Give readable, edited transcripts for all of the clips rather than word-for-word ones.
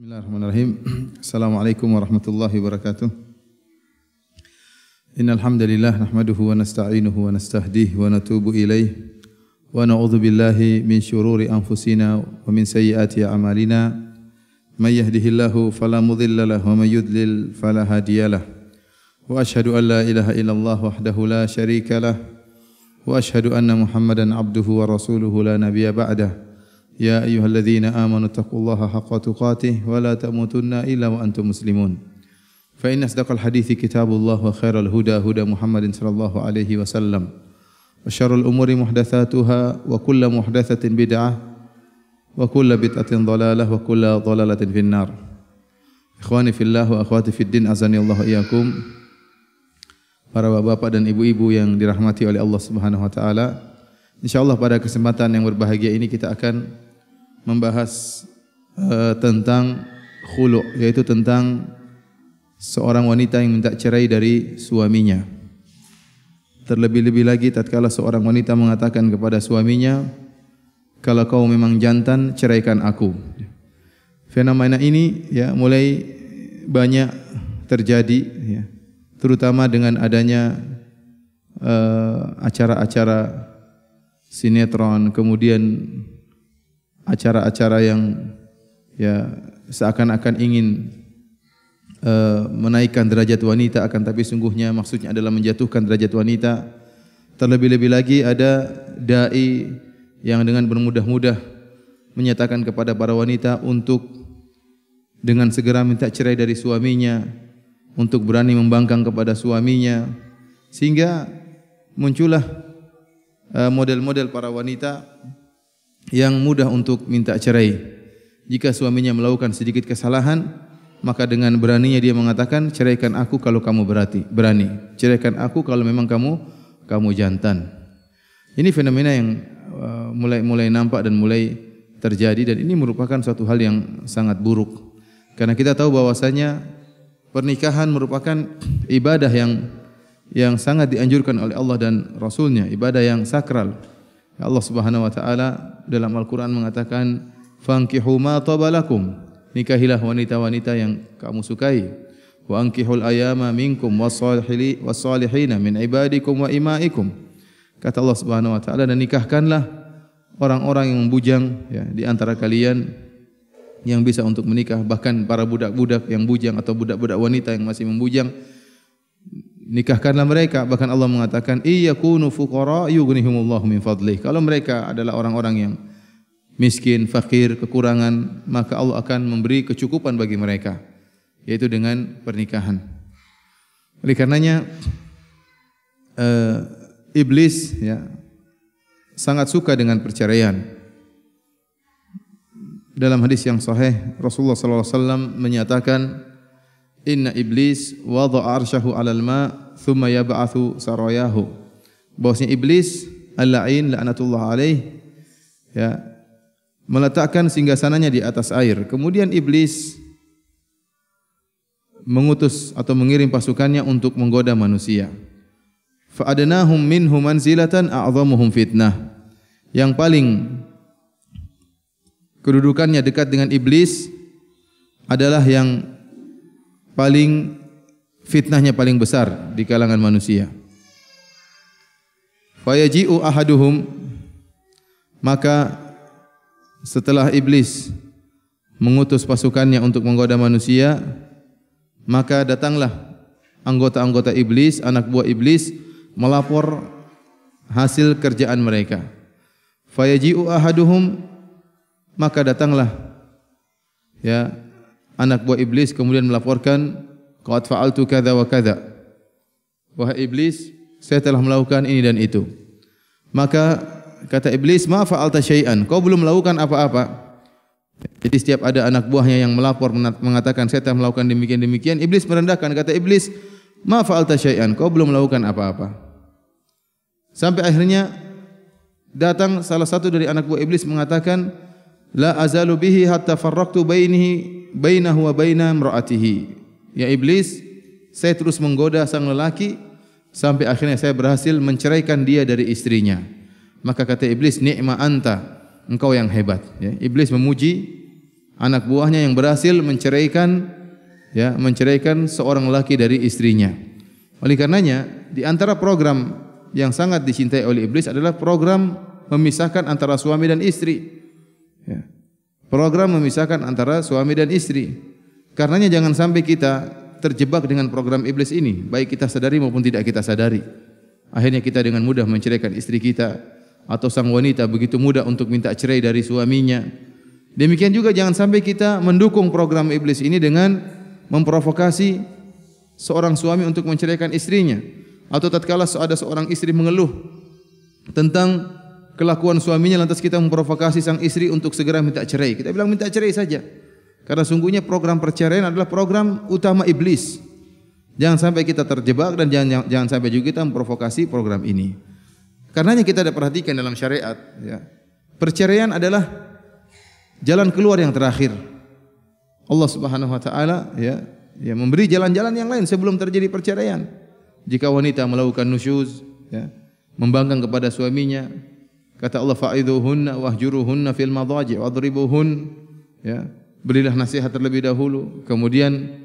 Bismillahirrahmanirrahim. Assalamualaikum warahmatullahi wabarakatuh. Innal hamdalillah nahmaduhu wa nasta'inuhu wa nastahdihi wa natubu ilaih wa na'udzu billahi min syururi anfusina wa min sayyiati a'malina. May yahdihillahu fala mudilla lahu wa may yudlil fala hadiyalah. Wa asyhadu an la ilaha illallah wahdahu la syarika lah wa asyhadu anna Muhammadan abduhu wa rasuluhu la nabiyya ba'dah. Ya ayyuhalladzina amanu taqullaha haqqa tuqatih wa la tamutunna illa wa antum muslimun. Fa inna asdaqal hadithi kitabullah wa khairal huda huda Muhammadin sallallahu alaihi wasallam. Wa syarrul umuri muhdatsatuha wa kullu muhdatsatin bid'ah wa kullu bid'atin dhalalah wa kullu dhalalatin finnar. Ikhwani fillah wa akhwati fid din azani Allah iyyakum. Para bapak dan ibu-ibu yang dirahmati oleh Allah Subhanahu wa taala. Insyaallah pada kesempatan yang berbahagia ini kita akan membahas tentang khulu', yaitu tentang seorang wanita yang minta cerai dari suaminya. Terlebih-lebih lagi tatkala seorang wanita mengatakan kepada suaminya, kalau kau memang jantan, ceraikan aku. Fenomena ini ya mulai banyak terjadi, ya, terutama dengan adanya acara-acara sinetron, kemudian acara-acara yang ya seakan-akan ingin menaikkan derajat wanita, akan tapi sungguhnya maksudnya adalah menjatuhkan derajat wanita. Terlebih-lebih lagi ada dai yang dengan bermudah-mudah menyatakan kepada para wanita untuk dengan segera minta cerai dari suaminya, untuk berani membangkang kepada suaminya, sehingga muncullah model-model para wanita yang mudah untuk minta cerai. Jika suaminya melakukan sedikit kesalahan, maka dengan beraninya dia mengatakan, ceraikan aku kalau kamu berani. Ceraikan aku kalau memang kamu jantan. Ini fenomena yang mulai nampak dan mulai terjadi, dan ini merupakan suatu hal yang sangat buruk. Karena kita tahu bahwasanya pernikahan merupakan ibadah yang sangat dianjurkan oleh Allah dan Rasulnya, ibadah yang sakral. Allah Subhanahu wa taala dalam Al-Quran mengatakan, fankihu ma tabalakum, nikahilah wanita-wanita yang kamu sukai. Wa ankihul ayama minkum wassalihina min ibadikum wa imaikum. Kata Allah Subhanahu wa taala, dan nikahkanlah orang-orang yang bujang ya, di antara kalian yang bisa untuk menikah, bahkan para budak-budak yang bujang atau budak-budak wanita yang masih membujang, nikahkanlah mereka. Bahkan Allah mengatakan, iyakunu fuqara yughnihumullahu min fadlih. Kalau mereka adalah orang-orang yang miskin, fakir, kekurangan, maka Allah akan memberi kecukupan bagi mereka, yaitu dengan pernikahan. Oleh karenanya iblis ya sangat suka dengan perceraian. Dalam hadis yang sahih Rasulullah sallallahu alaihi wasallam menyatakan, inna iblis wada'a arsyahu 'alal ma' thumma yab'atsu sarayahu. Bahwasanya iblis al-la'in la'natullah alaih ya meletakkan singgasananya di atas air. Kemudian iblis mengutus atau mengirim pasukannya untuk menggoda manusia. Fa adnahum minhum manzilatan a'dhamuhum fitnah. Yang paling kedudukannya dekat dengan iblis adalah yang paling fitnahnya paling besar di kalangan manusia. Fayaji'u ahaduhum, maka setelah iblis mengutus pasukannya untuk menggoda manusia, maka datanglah anggota-anggota iblis, anak buah iblis, melapor hasil kerjaan mereka. Fayaji'u ahaduhum, maka datanglah ya anak buah iblis kemudian melaporkan, qad fa'altu kadza wa kadza. Wahai iblis, saya telah melakukan ini dan itu. Maka kata iblis, ma fa'alta syai'an, kau belum melakukan apa-apa. Jadi setiap ada anak buahnya yang melapor mengatakan saya telah melakukan demikian-demikian, iblis merendahkan. Kata iblis, ma fa'alta syai'an, kau belum melakukan apa-apa. Sampai akhirnya datang salah satu dari anak buah iblis mengatakan, la azalu bihi hatta farraqtu bainahu wa baina imra'atihi. Ya iblis, saya terus menggoda sang lelaki sampai akhirnya saya berhasil menceraikan dia dari istrinya. Maka kata iblis, ni'ma anta, engkau yang hebat. Ya, iblis memuji anak buahnya yang berhasil menceraikan seorang laki dari istrinya. Oleh karenanya, di antara program yang sangat dicintai oleh iblis adalah program memisahkan antara suami dan istri. Ya. Program memisahkan antara suami dan istri. Karenanya jangan sampai kita terjebak dengan program iblis ini, baik kita sadari maupun tidak kita sadari. Akhirnya kita dengan mudah menceraikan istri kita, atau sang wanita begitu mudah untuk minta cerai dari suaminya. Demikian juga jangan sampai kita mendukung program iblis ini dengan memprovokasi seorang suami untuk menceraikan istrinya, atau tatkala ada seorang istri mengeluh tentang kelakuan suaminya lantas kita memprovokasi sang istri untuk segera minta cerai. Kita bilang minta cerai saja. Karena sungguhnya program perceraian adalah program utama iblis. Jangan sampai kita terjebak dan jangan sampai juga kita memprovokasi program ini. Karenanya kita ada perhatikan dalam syariat, ya. Perceraian adalah jalan keluar yang terakhir. Allah Subhanahu wa taala ya memberi jalan-jalan yang lain sebelum terjadi perceraian. Jika wanita melakukan nusyuz, ya, membangkang kepada suaminya, kata Allah fa'idhuhunna wahjuruhunna fil madhaji' wadribuhun, ya. Berilah nasihat terlebih dahulu, kemudian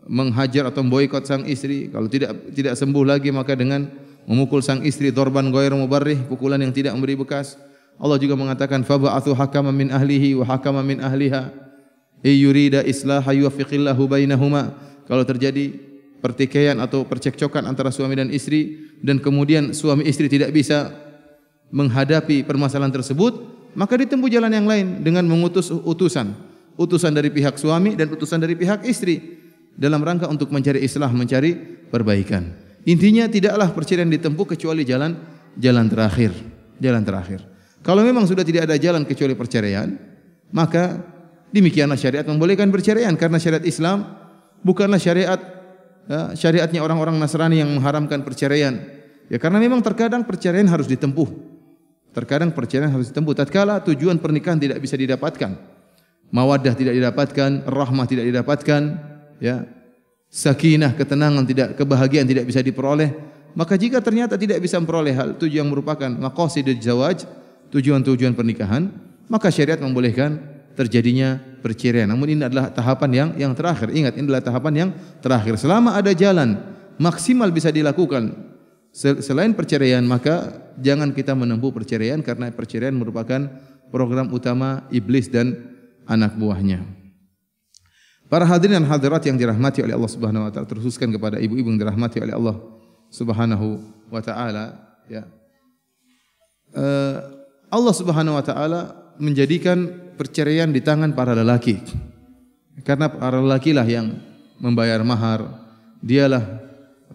menghajar atau memboikot sang istri. Kalau tidak sembuh lagi maka dengan memukul sang istri dorban ghairu mubarrih, pukulan yang tidak memberi bekas. Allah juga mengatakan fab'athu hakaman min ahlihi wa hakaman min ahliha yurida islaha yuwaffiqillahu bainahuma. Kalau terjadi pertikaian atau percekcokan antara suami dan istri dan kemudian suami istri tidak bisa menghadapi permasalahan tersebut, maka ditempuh jalan yang lain dengan mengutus utusan dari pihak suami dan utusan dari pihak istri dalam rangka untuk mencari islah, mencari perbaikan. Intinya tidaklah perceraian ditempuh kecuali jalan terakhir. Kalau memang sudah tidak ada jalan kecuali perceraian, maka demikianlah syariat membolehkan perceraian, karena syariat Islam bukanlah syariatnya orang-orang Nasrani yang mengharamkan perceraian. Ya, karena memang terkadang perceraian harus ditempuh. Tatkala tujuan pernikahan tidak bisa didapatkan. Mawaddah tidak didapatkan, rahmah tidak didapatkan, ya. Sakinah, ketenangan kebahagiaan tidak bisa diperoleh. Maka jika ternyata tidak bisa memperoleh hal tujuan yang merupakan maqasidul zawaj, tujuan-tujuan pernikahan, maka syariat membolehkan terjadinya perceraian. Namun ini adalah tahapan yang terakhir. Ingat, ini adalah tahapan yang terakhir. Selama ada jalan maksimal bisa dilakukan selain perceraian, maka jangan kita menempuh perceraian, karena perceraian merupakan program utama iblis dan anak buahnya. Para hadirin dan hadirat yang dirahmati oleh Allah Subhanahu wa taala, terkhususkan kepada ibu-ibu yang dirahmati oleh Allah Subhanahu wa taala, ya. Allah Subhanahu wa taala menjadikan perceraian di tangan para lelaki. Karena para lelaki lah yang membayar mahar.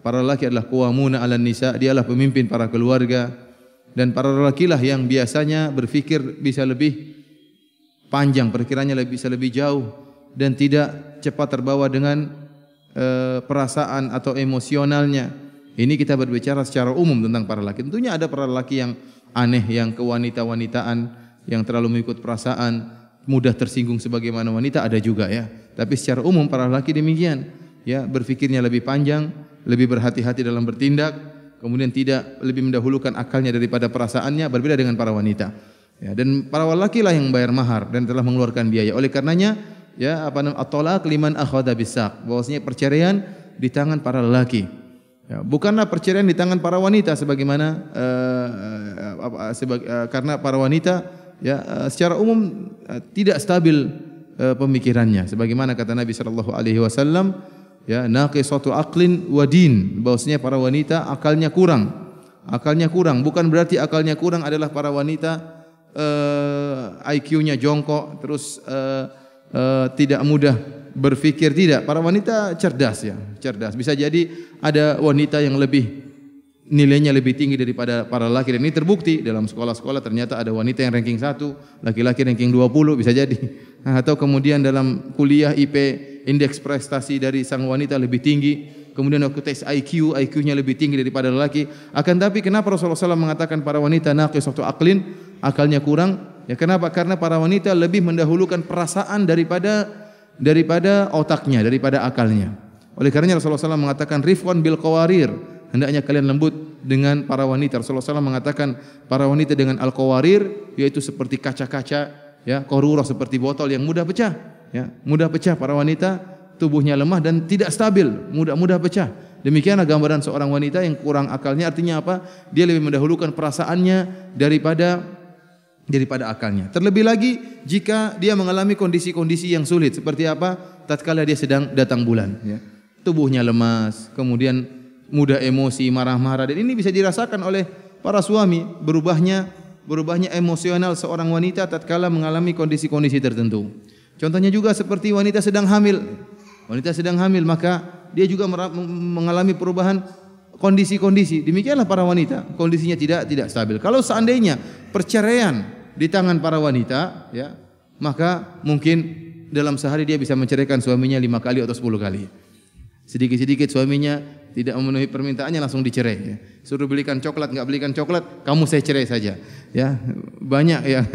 Para lelaki adalah qawwamuna 'alan nisa, dialah pemimpin para keluarga, dan para lelaki lah yang biasanya berfikir bisa lebih panjang, perkiranya bisa lebih jauh dan tidak cepat terbawa dengan perasaan atau emosionalnya. Ini kita berbicara secara umum tentang para lelaki. Tentunya ada para lelaki yang aneh, yang kewanita-wanitaan, yang terlalu mengikut perasaan, mudah tersinggung sebagaimana wanita, ada juga, ya. Tapi secara umum para lelaki demikian, ya, berfikirnya lebih panjang, lebih berhati-hati dalam bertindak, kemudian tidak lebih mendahulukan akalnya daripada perasaannya, berbeda dengan para wanita. Ya, dan para lelaki lah yang bayar mahar dan telah mengeluarkan biaya. Oleh karenanya, ya, at-talaq liman akhadha bisaq, bahwasanya perceraian di tangan para lelaki. Ya, bukanlah perceraian di tangan para wanita sebagaimana karena para wanita, ya, secara umum tidak stabil pemikirannya. Sebagaimana kata Nabi sallallahu alaihi wasallam, ya, naqisatu aqlin wa din, bahwasanya para wanita akalnya kurang. Bukan berarti akalnya kurang adalah para wanita IQ-nya jongkok, terus tidak mudah berpikir, tidak. Para wanita cerdas, ya, cerdas. Bisa jadi ada wanita yang nilainya lebih tinggi daripada para laki, dan ini terbukti dalam sekolah-sekolah. Ternyata ada wanita yang ranking 1, laki-laki ranking 20, bisa jadi. Atau kemudian dalam kuliah IP, indeks prestasi dari sang wanita lebih tinggi. Kemudian waktu tes IQ-nya lebih tinggi daripada lelaki. Akan tapi kenapa Rasulullah SAW mengatakan para wanita naqisatu aqlin, akalnya kurang? Ya, kenapa? Karena para wanita lebih mendahulukan perasaan daripada otaknya, daripada akalnya. Oleh karenanya Rasulullah SAW mengatakan rifqan bil qawarir, hendaknya kalian lembut dengan para wanita. Rasulullah SAW mengatakan para wanita dengan al qawarir, yaitu seperti kaca-kaca, ya, qarurah, seperti botol yang mudah pecah. ya, mudah pecah para wanita, tubuhnya lemah dan tidak stabil, mudah pecah. Demikianlah gambaran seorang wanita yang kurang akalnya. Artinya apa? Dia lebih mendahulukan perasaannya daripada akalnya. Terlebih lagi jika dia mengalami kondisi-kondisi yang sulit. Seperti apa? Tatkala dia sedang datang bulan, ya. Tubuhnya lemas, kemudian mudah emosi, marah-marah, dan ini bisa dirasakan oleh para suami, berubahnya emosional seorang wanita tatkala mengalami kondisi-kondisi tertentu. Contohnya juga seperti wanita sedang hamil. Wanita sedang hamil maka dia juga mengalami perubahan kondisi-kondisi. Demikianlah para wanita, kondisinya tidak stabil. Kalau seandainya perceraian di tangan para wanita, ya, maka mungkin dalam sehari dia bisa menceraikan suaminya 5 kali atau 10 kali. Sedikit-sedikit suaminya tidak memenuhi permintaannya langsung dicerai, ya. Suruh belikan coklat, enggak belikan coklat, kamu saya cerai saja. Ya, banyak ya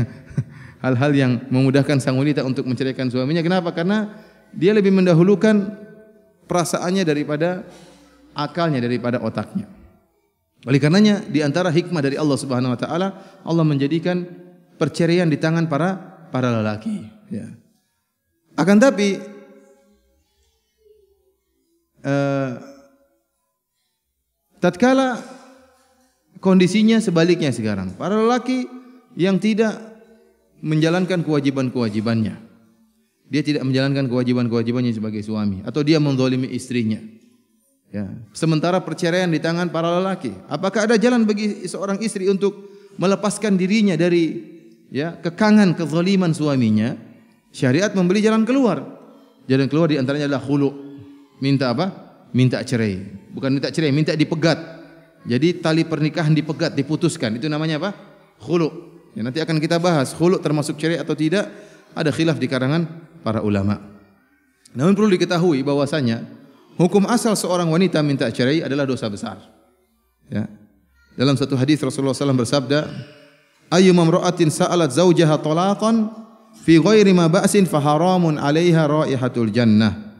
hal-hal yang memudahkan sang wanita untuk menceraikan suaminya. Kenapa? Karena dia lebih mendahulukan perasaannya daripada akalnya, daripada otaknya. Oleh karenanya di antara hikmah dari Allah Subhanahu wa taala, Allah menjadikan perceraian di tangan para lelaki, ya. Akan tapi tatkala kondisinya sebaliknya sekarang, para lelaki yang tidak menjalankan kewajiban-kewajibannya, dia tidak menjalankan kewajiban-kewajibannya sebagai suami, atau dia menzalimi istrinya, ya. Sementara perceraian di tangan para lelaki, apakah ada jalan bagi seorang istri untuk melepaskan dirinya dari, ya, kekangan kezaliman suaminya? Syariat memberi jalan keluar. Jalan keluar di antaranya adalah khulu. Minta apa? Minta cerai. Bukan minta cerai, minta dipegat. Jadi tali pernikahan dipegat, diputuskan. Itu namanya apa? Khulu. Ya, nanti akan kita bahas khulu termasuk cerai atau tidak. Ada khilaf di karangan para ulama. Namun perlu diketahui bahwasanya hukum asal seorang wanita minta cerai adalah dosa besar. Ya. Dalam satu hadis Rasulullah SAW bersabda, "Ayyuma imra'atin sa'alat zawjaha talaqan fi ghairi ma ba'sin fa haramun 'alaiha raihatul jannah."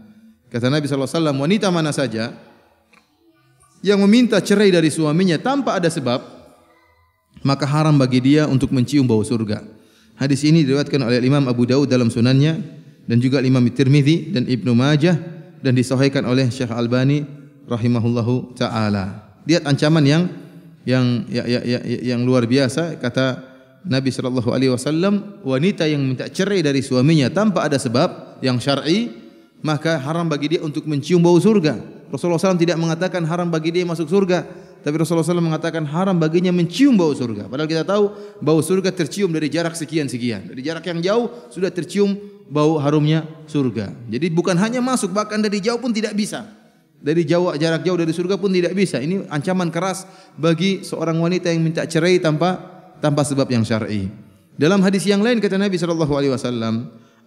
Kata Nabi SAW, wanita mana saja yang meminta cerai dari suaminya tanpa ada sebab, maka haram bagi dia untuk mencium bau surga. Hadis ini diriwayatkan oleh Imam Abu Daud dalam sunannya, dan juga Imam Tirmidzi dan Ibnu Majah, dan disahihkan oleh Syekh Albani rahimahullahu taala. Lihat ancaman yang luar biasa. Kata Nabi sallallahu alaihi wasallam, wanita yang minta cerai dari suaminya tanpa ada sebab yang syar'i, maka haram bagi dia untuk mencium bau surga. Rasulullah SAW tidak mengatakan haram bagi dia masuk surga, tapi Rasulullah SAW mengatakan haram baginya mencium bau surga. Padahal kita tahu bau surga tercium dari jarak sekian-sekian. Dari jarak yang jauh sudah tercium bau harumnya surga. Jadi bukan hanya masuk, bahkan dari jauh pun tidak bisa. Dari jarak jauh dari surga pun tidak bisa. Ini ancaman keras bagi seorang wanita yang minta cerai tanpa sebab yang syar'i. Dalam hadis yang lain kata Nabi SAW,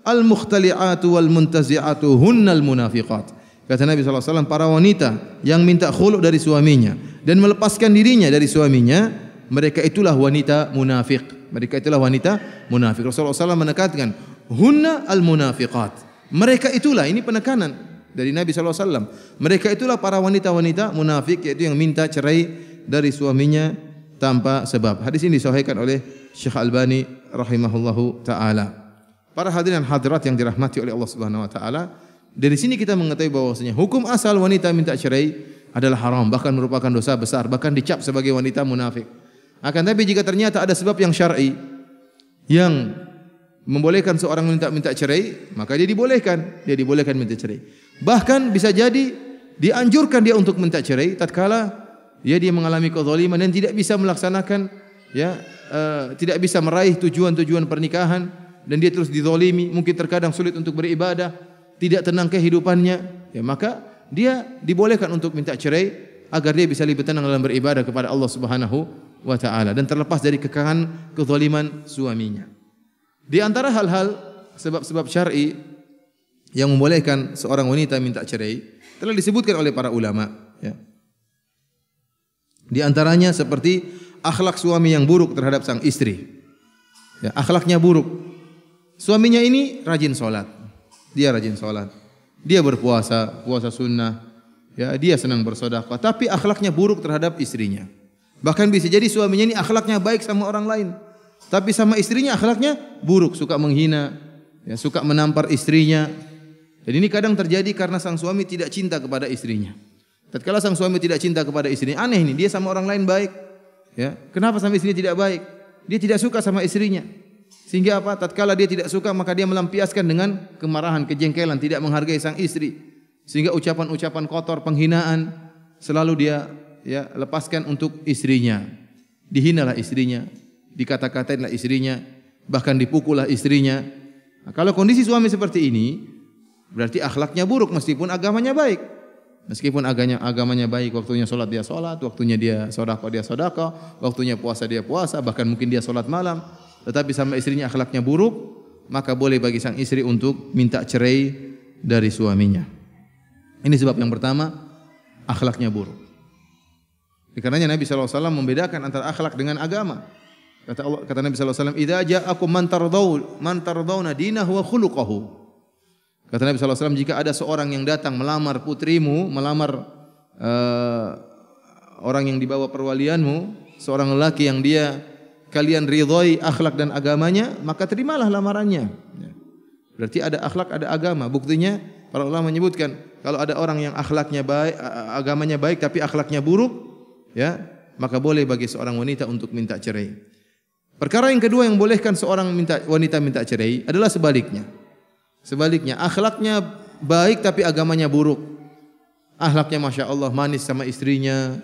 "Al-mukhtali'atu wal muntazi'atu hunnal munafiqat." Kata Nabi SAW, para wanita yang minta khulu dari suaminya dan melepaskan dirinya dari suaminya, mereka itulah wanita munafik. Mereka itulah wanita munafik. Rasulullah SAW menekankan, hunna al-munafiqat. Mereka itulah, ini penekanan dari Nabi SAW. Mereka itulah para wanita-wanita munafik, yaitu yang minta cerai dari suaminya tanpa sebab. Hadis ini disahihkan oleh Syekh Albani rahimahullahu ta'ala. Para hadirin hadirat yang dirahmati oleh Allah Subhanahu wa taala, dari sini kita mengetahui bahwasanya hukum asal wanita minta cerai adalah haram, bahkan merupakan dosa besar, bahkan dicap sebagai wanita munafik. Akan tapi jika ternyata ada sebab yang syar'i yang membolehkan seorang minta cerai, maka dia dibolehkan minta cerai. Bahkan bisa jadi dianjurkan dia untuk minta cerai tatkala dia mengalami kezaliman dan tidak bisa melaksanakan, ya, tidak bisa meraih tujuan-tujuan pernikahan, dan dia terus dizalimi, mungkin terkadang sulit untuk beribadah, tidak tenang kehidupannya, ya, maka dia dibolehkan untuk minta cerai agar dia bisa lebih tenang dalam beribadah kepada Allah Subhanahu wa taala dan terlepas dari kekangan kezaliman suaminya. Di antara hal-hal sebab-sebab syar'i yang membolehkan seorang wanita minta cerai telah disebutkan oleh para ulama, ya. Di antaranya seperti akhlak suami yang buruk terhadap sang istri. Ya, akhlaknya buruk. Suaminya ini rajin sholat, dia rajin sholat, dia berpuasa, puasa sunnah, ya, dia senang bersedekah, tapi akhlaknya buruk terhadap istrinya. Bahkan bisa jadi suaminya ini akhlaknya baik sama orang lain, tapi sama istrinya akhlaknya buruk, suka menghina, ya, suka menampar istrinya. Dan ini kadang terjadi karena sang suami tidak cinta kepada istrinya. Tatkala sang suami tidak cinta kepada istrinya, aneh ini, dia sama orang lain baik. Ya, kenapa sama istrinya tidak baik? Dia tidak suka sama istrinya. Sehingga apa? Tatkala dia tidak suka, maka dia melampiaskan dengan kemarahan, kejengkelan, tidak menghargai sang istri. Sehingga ucapan-ucapan kotor, penghinaan selalu dia ya lepaskan untuk istrinya. Dihinalah istrinya, dikata-katainlah istrinya, bahkan dipukullah istrinya. Nah, kalau kondisi suami seperti ini, berarti akhlaknya buruk meskipun agamanya baik. Meskipun agamanya baik, waktunya solat dia solat, waktunya dia sodako, waktunya puasa dia puasa, bahkan mungkin dia solat malam. Tetapi sama istrinya akhlaknya buruk, maka boleh bagi sang istri untuk minta cerai dari suaminya. Ini sebab yang pertama, akhlaknya buruk. Karenanya Nabi SAW membedakan antara akhlak dengan agama. Kata Nabi SAW, "Idza ja'akum man tardawna dinahu wa khuluquhu." Kata Nabi SAW, jika ada seorang yang datang melamar putrimu, melamar orang yang dibawa perwalianmu, seorang lelaki yang kalian ridhoi akhlak dan agamanya, maka terimalah lamarannya. Berarti ada akhlak, ada agama. Buktinya para ulama menyebutkan, kalau ada orang yang akhlaknya baik, agamanya baik tapi akhlaknya buruk, ya, maka boleh bagi seorang wanita untuk minta cerai. Perkara yang kedua yang bolehkan seorang wanita minta cerai adalah sebaliknya. Sebaliknya, akhlaknya baik tapi agamanya buruk. Akhlaknya Masya Allah, manis sama istrinya,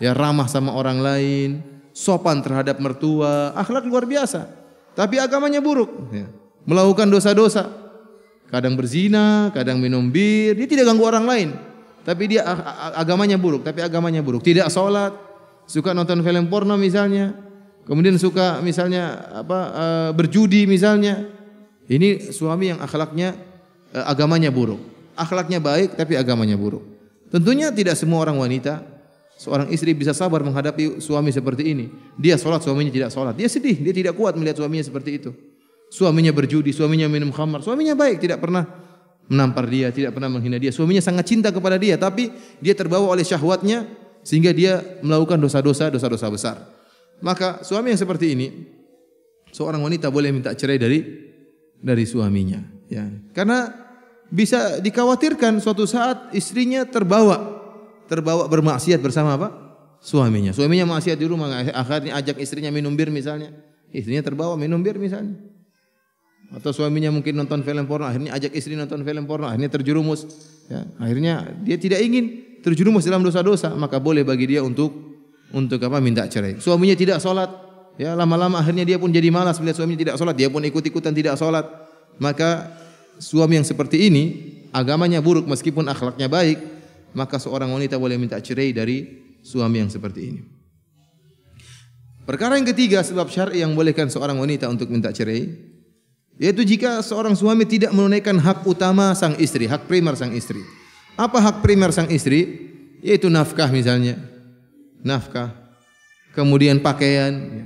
ya, ramah sama orang lain, sopan terhadap mertua, akhlak luar biasa. Tapi agamanya buruk, ya. Melakukan dosa-dosa, kadang berzina, kadang minum bir, dia tidak ganggu orang lain. Tapi dia agamanya buruk, Tidak sholat, suka nonton film porno misalnya, kemudian suka misalnya berjudi misalnya. Ini suami yang akhlaknya agamanya buruk. Akhlaknya baik tapi agamanya buruk. Tentunya tidak semua orang wanita, seorang istri bisa sabar menghadapi suami seperti ini. Dia sholat, suaminya tidak sholat. Dia sedih, dia tidak kuat melihat suaminya seperti itu. Suaminya berjudi, suaminya minum khamar, suaminya baik, tidak pernah menampar dia, tidak pernah menghina dia. Suaminya sangat cinta kepada dia, tapi dia terbawa oleh syahwatnya sehingga dia melakukan dosa-dosa besar. Maka suami yang seperti ini, seorang wanita boleh minta cerai dari suaminya, ya. Karena bisa dikhawatirkan suatu saat istrinya terbawa bermaksiat bersama suaminya. Suaminya maksiat di rumah, akhirnya ajak istrinya minum bir misalnya. Istrinya terbawa minum bir misalnya. Atau suaminya mungkin nonton film porno, akhirnya ajak istri nonton film porno, akhirnya terjerumus, ya. Akhirnya dia tidak ingin terjerumus dalam dosa-dosa, maka boleh bagi dia untuk minta cerai. Suaminya tidak sholat, ya, lama-lama akhirnya dia pun jadi malas melihat suaminya tidak sholat, dia pun ikut-ikutan tidak sholat. Maka suami yang seperti ini agamanya buruk meskipun akhlaknya baik, maka seorang wanita boleh minta cerai dari suami yang seperti ini. Perkara yang ketiga, sebab syar'i yang bolehkan seorang wanita untuk minta cerai, yaitu jika seorang suami tidak menunaikan hak utama sang istri, hak primer sang istri. Apa hak primer sang istri? Yaitu nafkah misalnya. Nafkah, kemudian pakaian, ya.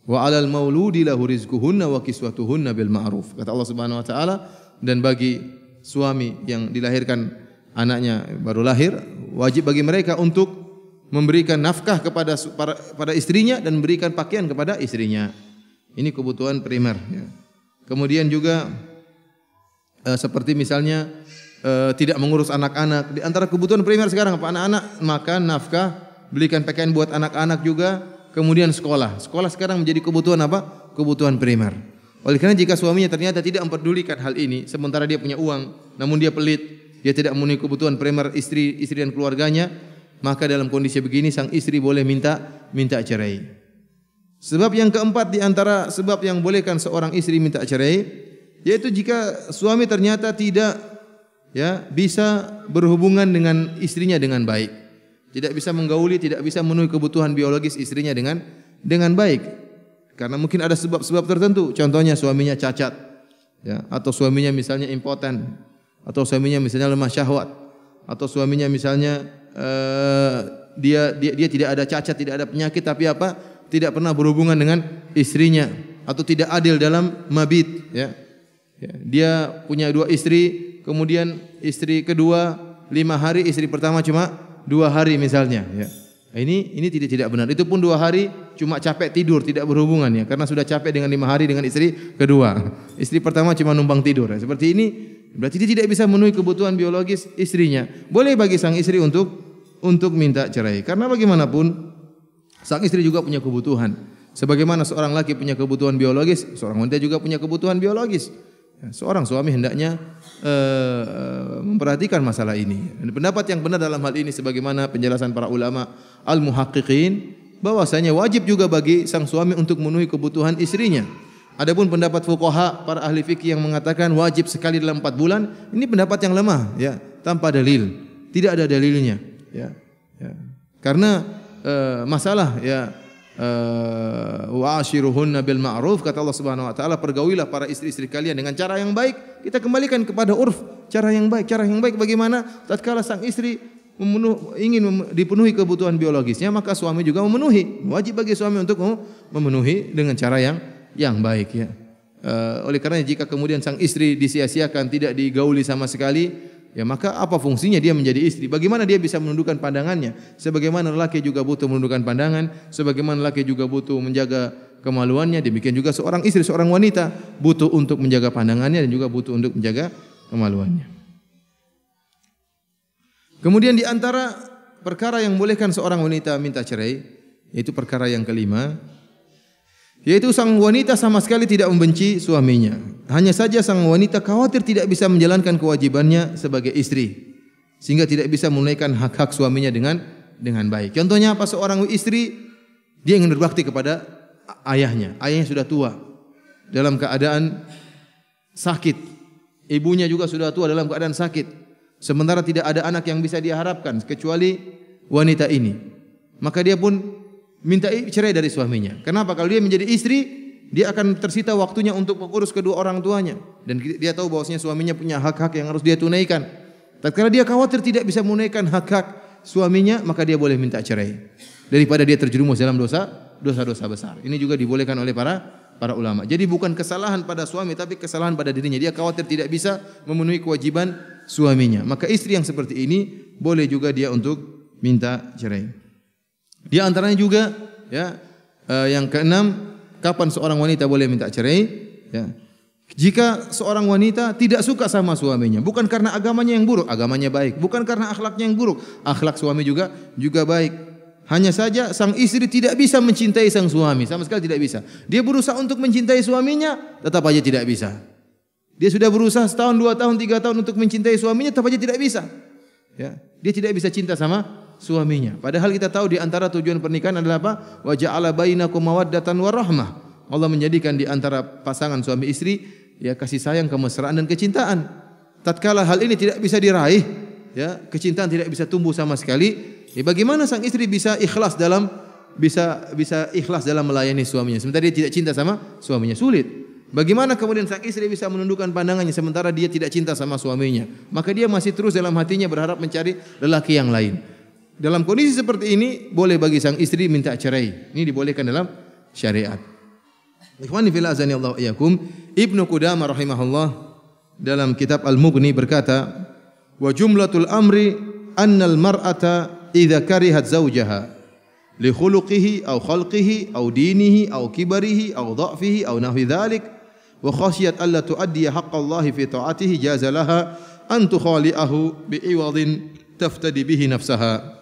Wa 'alal mauludi lahu rizquhunna wa kiswatuhunna bil ma'ruf. Kata Allah Subhanahu wa taala, dan bagi suami yang dilahirkan anaknya baru lahir, wajib bagi mereka untuk memberikan nafkah pada istrinya dan memberikan pakaian kepada istrinya. Ini kebutuhan primer, ya. Kemudian juga seperti misalnya tidak mengurus anak-anak. Di antara kebutuhan primer sekarang apa? Anak-anak makan, nafkah, belikan pakaian buat anak-anak juga. Kemudian sekolah. Sekolah sekarang menjadi kebutuhan apa? Kebutuhan primer. Oleh karena jika suaminya ternyata tidak memperdulikan hal ini, sementara dia punya uang, namun dia pelit, dia tidak memenuhi kebutuhan primer istri dan keluarganya, maka dalam kondisi begini sang istri boleh minta cerai. Sebab yang keempat di antara sebab yang bolehkan seorang istri minta cerai, yaitu jika suami ternyata tidak, ya, bisa berhubungan dengan istrinya dengan baik. Tidak bisa menggauli, tidak bisa memenuhi kebutuhan biologis istrinya dengan baik. Karena mungkin ada sebab-sebab tertentu. Contohnya suaminya cacat, ya, atau suaminya misalnya impoten, atau suaminya misalnya lemah syahwat, atau suaminya misalnya dia tidak ada cacat, tidak ada penyakit, tapi tidak pernah berhubungan dengan istrinya, atau tidak adil dalam mabit, ya. Dia punya 2 istri, kemudian istri kedua 5 hari, istri pertama cuma 2 hari misalnya, ya. Ini tidak benar. Itu pun 2 hari cuma capek tidur, tidak berhubungan ya, karena sudah capek dengan 5 hari dengan istri kedua. Istri pertama cuma numpang tidur. Seperti ini berarti dia tidak bisa memenuhi kebutuhan biologis istrinya. Boleh bagi sang istri untuk minta cerai. Karena bagaimanapun sang istri juga punya kebutuhan. Sebagaimana seorang laki punya kebutuhan biologis, seorang wanita juga punya kebutuhan biologis. Seorang suami hendaknya memperhatikan masalah ini. Dan pendapat yang benar dalam hal ini sebagaimana penjelasan para ulama al-muhaqqiqin, bahwasanya wajib juga bagi sang suami untuk memenuhi kebutuhan istrinya. Adapun pendapat fuqaha, para ahli fikih yang mengatakan wajib sekali dalam 4 bulan, ini pendapat yang lemah ya, tanpa dalil. Tidak ada dalilnya ya. Karena masalah ya wa ashiruhunna bil ma'ruf, kata Allah Subhanahu wa taala, pergaulilah para istri-istri kalian dengan cara yang baik. Kita kembalikan kepada urf, cara yang baik. Cara yang baik bagaimana? Tatkala sang istri ingin dipenuhi kebutuhan biologisnya, maka suami juga memenuhi. Wajib bagi suami untuk memenuhi dengan cara yang baik ya. Oleh karena jika kemudian sang istri disia-siakan, tidak digauli sama sekali, ya maka apa fungsinya dia menjadi istri? Bagaimana dia bisa menundukkan pandangannya? Sebagaimana lelaki juga butuh menundukkan pandangan, sebagaimana lelaki juga butuh menjaga kemaluannya, demikian juga seorang istri, seorang wanita butuh untuk menjaga pandangannya dan juga butuh untuk menjaga kemaluannya. Kemudian di antara perkara yang membolehkan seorang wanita minta cerai, yaitu perkara yang kelima, yaitu sang wanita sama sekali tidak membenci suaminya. Hanya saja sang wanita khawatir tidak bisa menjalankan kewajibannya sebagai istri, sehingga tidak bisa menunaikan hak-hak suaminya dengan baik. Contohnya apa? Seorang istri dia ingin berbakti kepada ayahnya. Ayahnya sudah tua, dalam keadaan sakit. Ibunya juga sudah tua, dalam keadaan sakit. Sementara tidak ada anak yang bisa dia harapkan kecuali wanita ini. Maka dia pun minta cerai dari suaminya. Kenapa? Kalau dia menjadi istri, dia akan tersita waktunya untuk mengurus kedua orang tuanya, dan dia tahu bahwasanya suaminya punya hak-hak yang harus dia tunaikan. Tatkala dia khawatir tidak bisa menunaikan hak-hak suaminya, maka dia boleh minta cerai daripada dia terjerumus dalam dosa-dosa besar. Ini juga dibolehkan oleh para ulama. Jadi bukan kesalahan pada suami, tapi kesalahan pada dirinya. Dia khawatir tidak bisa memenuhi kewajiban suaminya. Maka istri yang seperti ini boleh juga dia untuk minta cerai. Di antaranya juga ya, yang keenam, kapan seorang wanita boleh minta cerai ya? Jika seorang wanita tidak suka sama suaminya, bukan karena agamanya yang buruk, agamanya baik, bukan karena akhlaknya yang buruk, akhlak suami juga baik. Hanya saja sang istri tidak bisa mencintai sang suami, sama sekali tidak bisa. Dia berusaha untuk mencintai suaminya, tetap aja tidak bisa. Dia sudah berusaha 1 tahun, 2 tahun, 3 tahun untuk mencintai suaminya, tetap aja tidak bisa. Ya, dia tidak bisa cinta sama suaminya. Padahal kita tahu di antara tujuan pernikahan adalah apa? Wa ja'ala bainakum mawaddatan warahmah. Allah menjadikan di antara pasangan suami istri ya kasih sayang, kemesraan dan kecintaan. Tatkala hal ini tidak bisa diraih, ya, kecintaan tidak bisa tumbuh sama sekali, ya bagaimana sang istri bisa ikhlas dalam melayani suaminya sementara dia tidak cinta sama suaminya? Sulit. Bagaimana kemudian sang istri bisa menundukkan pandangannya sementara dia tidak cinta sama suaminya? Maka dia masih terus dalam hatinya berharap mencari lelaki yang lain. Dalam kondisi seperti ini boleh bagi sang istri minta cerai. Ini dibolehkan dalam syariat. Ikhwani fillah azani Allah iyyakum, Ibnu Qudamah rahimahullah dalam kitab Al-Mughni berkata, "Wa jumlatul amri annal mar'ata idza karihat zawjaha li khuluqihi aw khalqihi aw dinihi aw kibarihi aw dha'fihi aw nahwi dzalik wa khashiyat alla tuaddi haqqallahi fi ta'atihi jaza laha an tukhali'ahu bi'iwadin taftadi bihi nafsaha."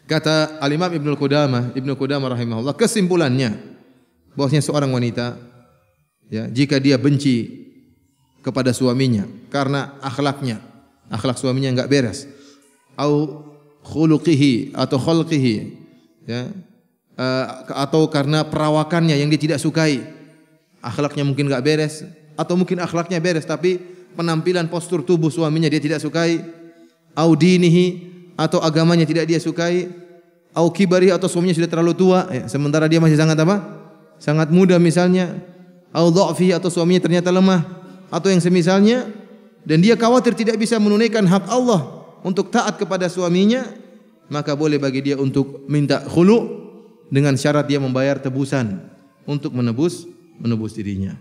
Kata Al-Imam Ibnu Qudamah rahimahullah, kesimpulannya bahwasanya seorang wanita ya, jika dia benci kepada suaminya karena akhlak suaminya enggak beres, au khuluqihi atau khalqihi ya, atau karena perawakannya yang dia tidak sukai, akhlaknya mungkin enggak beres, atau mungkin akhlaknya beres tapi penampilan postur tubuh suaminya dia tidak sukai, au dinihi atau agamanya tidak dia sukai, au kibari atau suaminya sudah terlalu tua ya, sementara dia masih sangat sangat muda misalnya, au dha'fi atau suaminya ternyata lemah atau yang semisalnya, dan dia khawatir tidak bisa menunaikan hak Allah untuk taat kepada suaminya, maka boleh bagi dia untuk minta khulu dengan syarat dia membayar tebusan untuk menebus dirinya.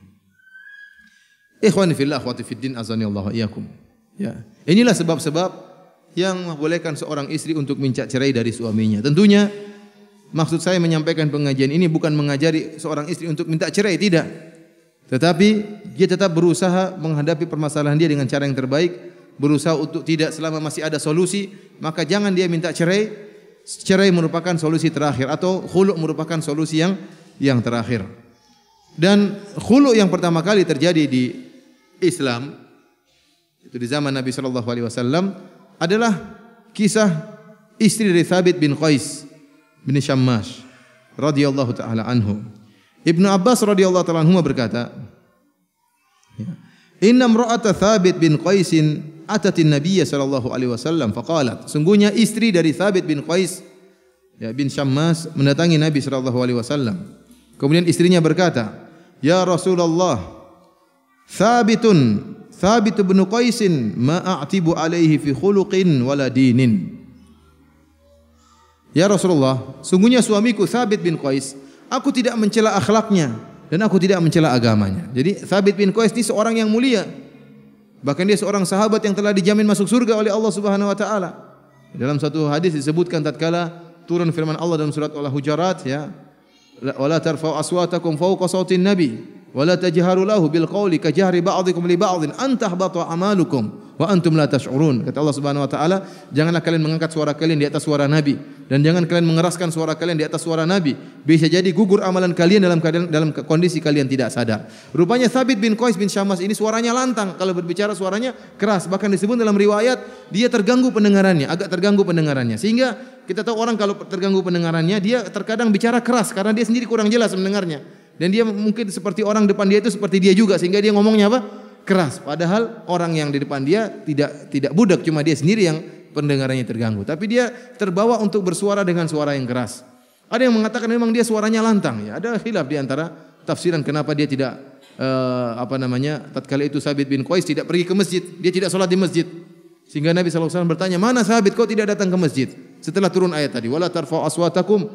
Ikhwani fillah akhwati fiddin azani Allah iyyakum. Ya, inilah sebab-sebab yang membolehkan seorang istri untuk minta cerai dari suaminya. Tentunya maksud saya menyampaikan pengajian ini bukan mengajari seorang istri untuk minta cerai, tidak. Tetapi dia tetap berusaha menghadapi permasalahan dia dengan cara yang terbaik, berusaha untuk tidak, selama masih ada solusi, maka jangan dia minta cerai. Cerai merupakan solusi terakhir atau khulu' merupakan solusi yang terakhir. Dan khulu' yang pertama kali terjadi di Islam itu di zaman Nabi sallallahu alaihi wasallam adalah kisah istri dari Thabit bin Qais bin Syammas radhiyallahu taala anhu. Ibnu Abbas radhiyallahu taala anhu berkata, "Inna imra'ata Thabit bin Qais atatin Nabiy sallallahu alaihi wasallam faqalat." Sungguhnya istri dari Thabit bin Qais bin Syammas mendatangi Nabi sallallahu alaihi wasallam. Kemudian istrinya berkata, "Ya Rasulullah, Thabit bin Qais ma a'tibu alaihi fi khuluqin wala dinin." Ya Rasulullah, sungguhnya suamiku Thabit bin Qais, aku tidak mencela akhlaknya dan aku tidak mencela agamanya. Jadi Thabit bin Qais ini seorang yang mulia. Bahkan dia seorang sahabat yang telah dijamin masuk surga oleh Allah Subhanahu wa taala. Dalam satu hadis disebutkan tatkala turun firman Allah dalam surat Al-Hujurat, ya, wala tarfa'u aswatakum fawqa sautin nabi wala tajharu lahu bil qawli ka jahri ba'dikum li ba'din an tahbata amalukum wa antum la tash'urun. Kata Allah Subhanahu wa taala, janganlah kalian mengangkat suara kalian di atas suara nabi dan jangan kalian mengeraskan suara kalian di atas suara nabi, bisa jadi gugur amalan kalian dalam kondisi kalian tidak sadar. Rupanya Thabit bin Qais bin Syammas ini suaranya lantang, kalau berbicara suaranya keras, bahkan disebut dalam riwayat dia terganggu pendengarannya, agak terganggu pendengarannya, sehingga kita tahu orang kalau terganggu pendengarannya dia terkadang bicara keras karena dia sendiri kurang jelas mendengarnya, dan dia mungkin seperti orang depan dia itu seperti dia juga, sehingga dia ngomongnya apa? Keras. Padahal orang yang di depan dia tidak budak, cuma dia sendiri yang pendengarannya terganggu. Tapi dia terbawa untuk bersuara dengan suara yang keras. Ada yang mengatakan memang dia suaranya lantang. Ya, ada khilaf di antara tafsiran kenapa dia tidak tatkala itu Thabit bin Qais tidak pergi ke masjid, dia tidak sholat di masjid. Sehingga Nabi SAW bertanya, "Mana Thabit, kau tidak datang ke masjid?" Setelah turun ayat tadi, "Wala tarfa'u aswatakum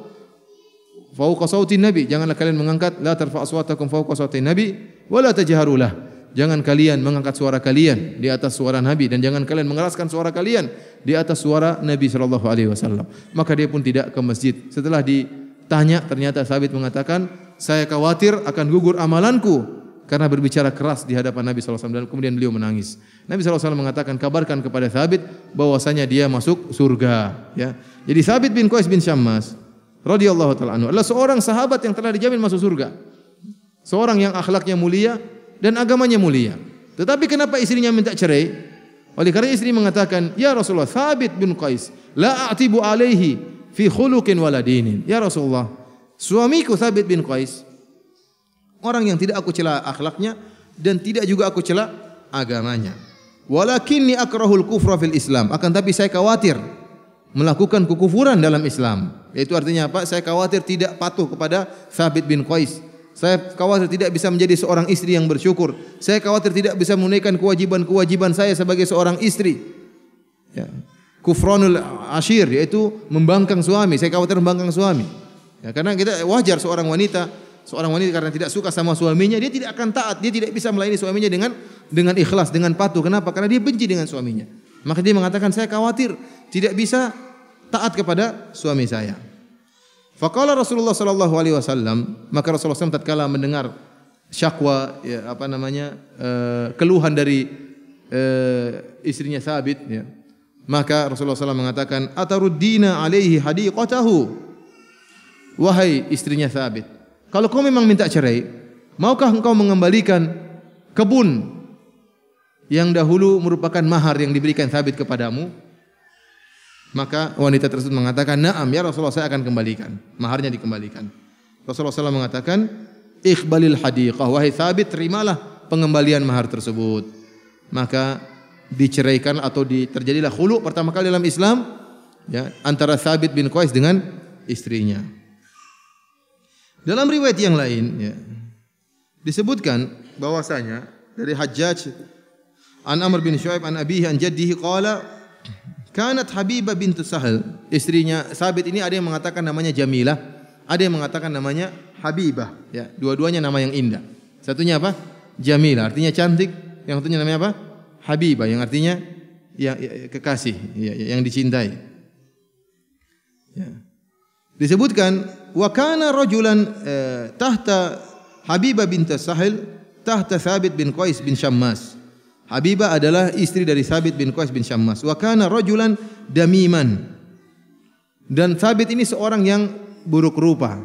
fawqa sautin nabi." Janganlah kalian mengangkat, la tarfa'u aswatakum fawqa sautin nabi wala tajharu lah. Jangan kalian mengangkat suara kalian di atas suara Nabi dan jangan kalian mengeraskan suara kalian di atas suara Nabi sallallahu alaihi wasallam. Maka dia pun tidak ke masjid. Setelah ditanya, ternyata Thabit mengatakan, "Saya khawatir akan gugur amalanku karena berbicara keras di hadapan Nabi sallallahu alaihi wasallam." Dan kemudian beliau menangis. Nabi sallallahu alaihi wasallam mengatakan, "Kabarkan kepada Thabit bahwasanya dia masuk surga." Ya. Jadi Thabit bin Qais bin Syammas radhiyallahu taala anhu adalah seorang sahabat yang telah dijamin masuk surga. Seorang yang akhlaknya mulia dan agamanya mulia. Tetapi kenapa istrinya minta cerai? Oleh karena istri mengatakan, "Ya Rasulullah, Thabit bin Qais la a'tibu alaihi fi khuluqin wala dinin." Ya Rasulullah, suamiku Thabit bin Qais orang yang tidak aku cela akhlaknya dan tidak juga aku cela agamanya. Walakinni akrahul kufra fil Islam. Akan tapi saya khawatir melakukan kekufuran dalam Islam. Yaitu artinya apa? Saya khawatir tidak patuh kepada Thabit bin Qais. Saya khawatir tidak bisa menjadi seorang istri yang bersyukur. Saya khawatir tidak bisa menunaikan kewajiban-kewajiban saya sebagai seorang istri. Ya. Kufranul ashir, yaitu membangkang suami. Saya khawatir membangkang suami. Ya, karena kita wajar seorang wanita karena tidak suka sama suaminya, dia tidak akan taat, dia tidak bisa melayani suaminya dengan ikhlas, dengan patuh. Kenapa? Karena dia benci dengan suaminya. Maka dia mengatakan, saya khawatir tidak bisa taat kepada suami saya. Faqala Rasulullah sallallahu alaihi wasallam, maka Rasulullah SAW tatkala mendengar syakwa, ya, keluhan dari istrinya Thabit, ya, maka Rasulullah SAW mengatakan, "Ataruddina alaihi hadiqatahu." Wahai istrinya Thabit, kalau kau memang minta cerai, maukah engkau mengembalikan kebun yang dahulu merupakan mahar yang diberikan Thabit kepadamu? Maka wanita tersebut mengatakan, "Na'am ya Rasulullah, saya akan kembalikan." Maharnya dikembalikan. Rasulullah SAW mengatakan, "Iqbalil hadiqah." Wahai Thabit, terimalah pengembalian mahar tersebut. Maka diceraikan atau terjadilah khulu pertama kali dalam Islam, ya, antara Thabit bin Qais dengan istrinya. Dalam riwayat yang lain, ya, disebutkan bahwasanya dari Hajjaj an Amr bin Shu'aib an abihi an jaddihi qala, kanat Habibah bintu Sahal, istrinya Thabit ini ada yang mengatakan namanya Jamilah, ada yang mengatakan namanya Habibah, ya, dua-duanya nama yang indah. Satunya apa? Jamilah, artinya cantik, yang satunya namanya apa? Habibah, yang artinya ya, kekasih, ya, yang dicintai. Ya. Disebutkan wa kana rajulan tahta Habibah bint Sahil tahta Thabit bin Qais bin Syammas. Habibah adalah istri dari Thabit bin Qais bin Syammas. Wa kana rajulan damiman. Dan Thabit ini seorang yang buruk rupa.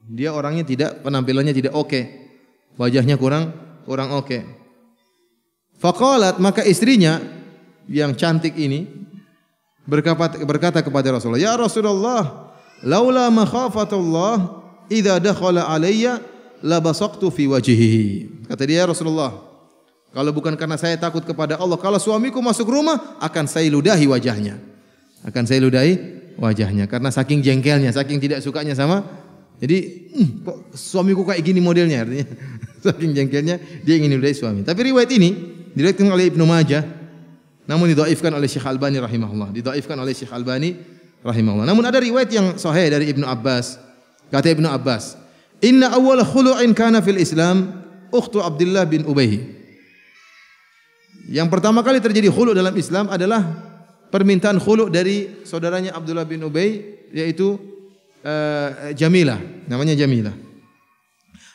Dia orangnya penampilannya tidak oke. Wajahnya kurang oke. Faqalat, maka istrinya yang cantik ini berkata kepada Rasulullah, "Ya Rasulullah, laula makhafatullah idza dakhala alayya labasaqtu fi wajhihi." Kata dia, "Ya Rasulullah, kalau bukan karena saya takut kepada Allah, kalau suamiku masuk rumah akan saya ludahi wajahnya." Akan saya ludahi wajahnya karena saking jengkelnya, saking tidak sukanya sama. Jadi, kok suamiku kayak gini modelnya, artinya saking jengkelnya dia ingin ludahi suami. Tapi riwayat ini diriwayatkan oleh Ibnu Majah, namun didhaifkan oleh Syekh Albani rahimahullah. Namun ada riwayat yang sahih dari Ibnu Abbas. Kata Ibnu Abbas, "Inna awwala khulu'in kana fil Islam ukhtu Abdullah bin Ubay." Yang pertama kali terjadi khulu' dalam Islam adalah permintaan khulu' dari saudaranya Abdullah bin Ubay, yaitu Jamilah, namanya Jamilah.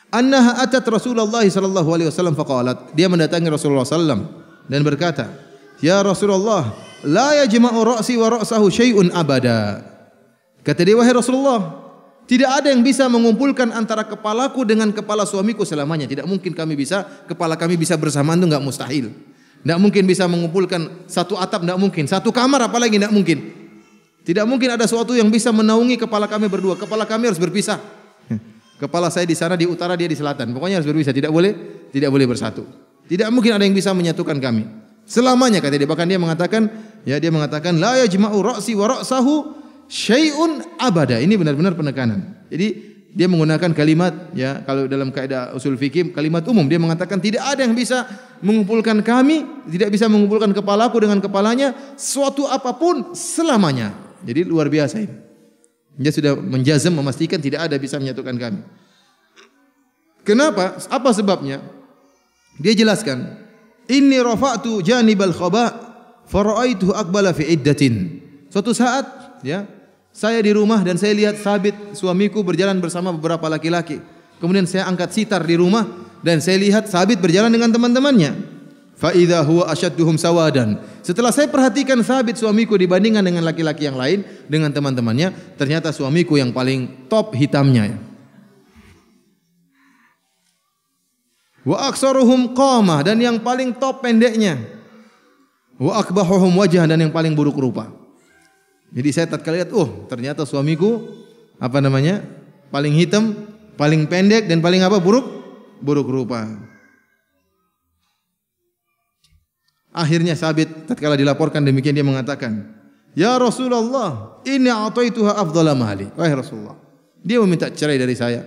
Annaha atat Rasulullah sallallahu alaihi wasallam faqalat, dia mendatangi Rasulullah sallam dan berkata, "Ya Rasulullah, la yajma'u ra'si wa ra'sahu syai'un abada." Kata dia, "Wahai Rasulullah, tidak ada yang bisa mengumpulkan antara kepalaku dengan kepala suamiku selamanya. Tidak mungkin kepala kami bisa bersamaan, itu enggak mustahil. Tidak mungkin bisa mengumpulkan satu atap, tidak mungkin. Satu kamar apalagi tidak mungkin. Tidak mungkin ada sesuatu yang bisa menaungi kepala kami berdua. Kepala kami harus berpisah. Kepala saya di sana di utara, dia di selatan. Pokoknya harus berpisah, tidak boleh bersatu. Tidak mungkin ada yang bisa menyatukan kami selamanya," kata dia. Bahkan dia mengatakan la yajma'u ra'si wa ra'sahu syai'un abada. Ini benar-benar penekanan. Jadi dia menggunakan kalimat, ya, kalau dalam kaidah usul fikih kalimat umum, dia mengatakan tidak ada yang bisa mengumpulkan kami, tidak bisa mengumpulkan kepalaku dengan kepalanya suatu apapun selamanya. Jadi luar biasa ini. Dia sudah menjazam, memastikan tidak ada bisa menyatukan kami. Kenapa? Apa sebabnya? Dia jelaskan, "Inni rafa'tu janibal khaba' fara'aituhu aqbala fi iddatin." Suatu saat, ya, saya di rumah dan saya lihat Thabit suamiku berjalan bersama beberapa laki-laki. Kemudian saya angkat sitar di rumah dan saya lihat Thabit berjalan dengan teman-temannya. Fa idza huwa ashadduhum sawadan. Setelah saya perhatikan Thabit suamiku dibandingkan dengan laki-laki yang lain, dengan teman-temannya, ternyata suamiku yang paling top hitamnya. Wa aksaruhum qamah, dan yang paling top pendeknya. Wa akbahuhum wajah, dan yang paling buruk rupa. Jadi saya tatkala lihat, ternyata suamiku paling hitam, paling pendek, dan paling buruk rupa. Akhirnya Thabit tatkala dilaporkan demikian, dia mengatakan, "Ya Rasulullah, inni a'taituha afdhala mali." Wahai Rasulullah, dia meminta cerai dari saya.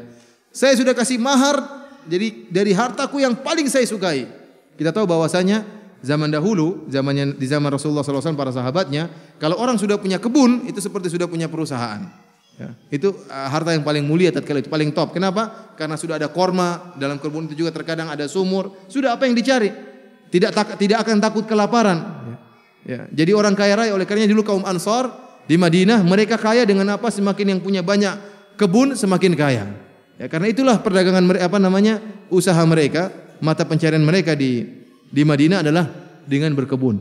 Saya sudah kasih mahar jadi dari hartaku yang paling saya sukai. Kita tahu bahwasanya zaman dahulu, di zaman Rasulullah SAW, para sahabatnya, kalau orang sudah punya kebun, itu seperti sudah punya perusahaan. Ya, itu harta yang paling mulia tatkala itu, paling top. Kenapa? Karena sudah ada korma, dalam kebun itu juga terkadang ada sumur. Sudah apa yang dicari? Tidak akan takut kelaparan. Ya, jadi orang kaya raya. Oleh karenanya dulu kaum Ansar di Madinah, mereka kaya dengan apa? Semakin yang punya banyak kebun semakin kaya. Ya, karena itulah perdagangan mereka, usaha mereka, mata pencarian mereka di Madinah adalah dengan berkebun.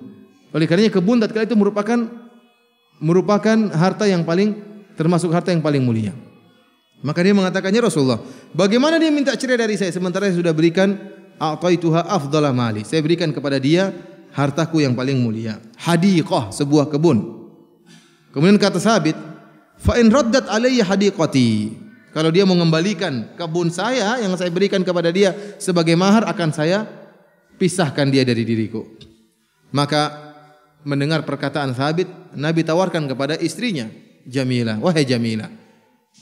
Oleh karenanya kebun tatkala itu merupakan harta yang termasuk harta yang paling mulia. Maka dia mengatakannya, "Rasulullah, bagaimana dia minta cerai dari saya sementara saya sudah berikan a'taituha afdhala mali. Saya berikan kepada dia hartaku yang paling mulia. Hadiqah, sebuah kebun." Kemudian kata Thabit, "Fa in raddat alayya hadiqati." Kalau dia mengembalikan kebun saya yang saya berikan kepada dia sebagai mahar, akan saya pisahkan dia dari diriku. Maka mendengar perkataan Thabit, Nabi tawarkan kepada istrinya, Jamilah, "Wahai Jamilah,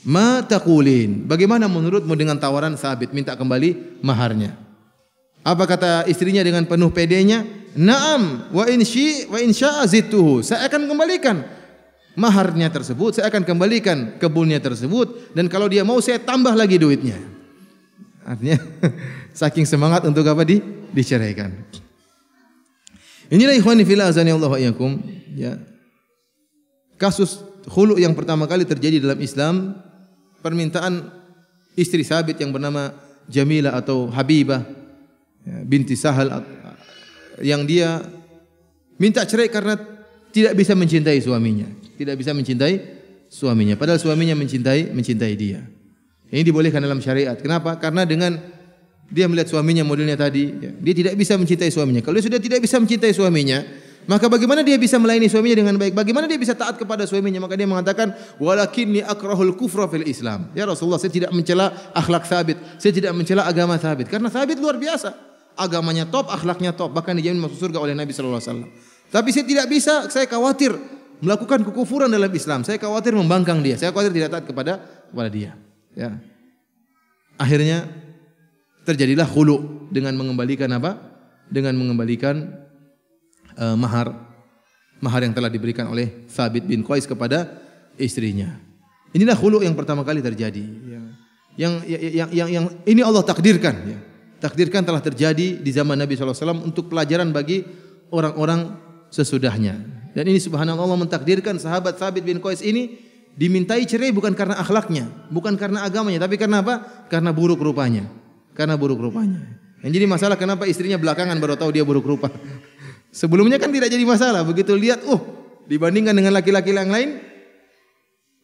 ma taqulin? Bagaimana menurutmu dengan tawaran Thabit minta kembali maharnya?" Apa kata istrinya dengan penuh pedenya? "Na'am, wa in sya'a zidtuhu." Saya akan kembalikan maharnya tersebut, saya akan kembalikan kebunnya tersebut, dan kalau dia mau saya tambah lagi duitnya. Artinya saking semangat untuk diceraikan. Inilah ikhwani fillah azani Allah wa iyyakum, ya. Kasus khulu yang pertama kali terjadi dalam Islam, permintaan istri Sabit yang bernama Jamilah atau Habibah binti Sahal, yang dia minta cerai karena tidak bisa mencintai suaminya. Tidak bisa mencintai suaminya. Padahal suaminya mencintai dia. Ini dibolehkan dalam syariat. Kenapa? Karena dengan dia melihat suaminya modelnya tadi, dia tidak bisa mencintai suaminya. Kalau dia sudah tidak bisa mencintai suaminya, maka bagaimana dia bisa melayani suaminya dengan baik? Bagaimana dia bisa taat kepada suaminya? Maka dia mengatakan, walakinni akrahul kufra fil Islam. Ya Rasulullah, saya tidak mencela akhlak Sabit. Saya tidak mencela agama Sabit. Karena Sabit luar biasa. Agamanya top, akhlaknya top. Bahkan dijamin masuk surga oleh Nabi sallallahu alaihi wasallam. Tapi saya tidak bisa, saya khawatir melakukan kekufuran dalam Islam. Saya khawatir membangkang dia. Saya khawatir tidak taat kepada dia. Ya. Akhirnya terjadilah khulu dengan mengembalikan apa? Dengan mengembalikan mahar yang telah diberikan oleh Thabit bin Qais kepada istrinya. Inilah khulu yang pertama kali terjadi. Yang ini Allah takdirkan. Ya. Takdirkan telah terjadi di zaman Nabi SAW untuk pelajaran bagi orang-orang sesudahnya. Dan ini subhanallah, Allah mentakdirkan sahabat Thabit bin Qais ini dimintai cerai bukan karena akhlaknya, bukan karena agamanya, tapi karena apa? Karena buruk rupanya. Karena buruk rupanya. Yang jadi masalah kenapa istrinya belakangan baru tahu dia buruk rupa. Sebelumnya kan tidak jadi masalah. Begitu lihat, dibandingkan dengan laki-laki yang lain,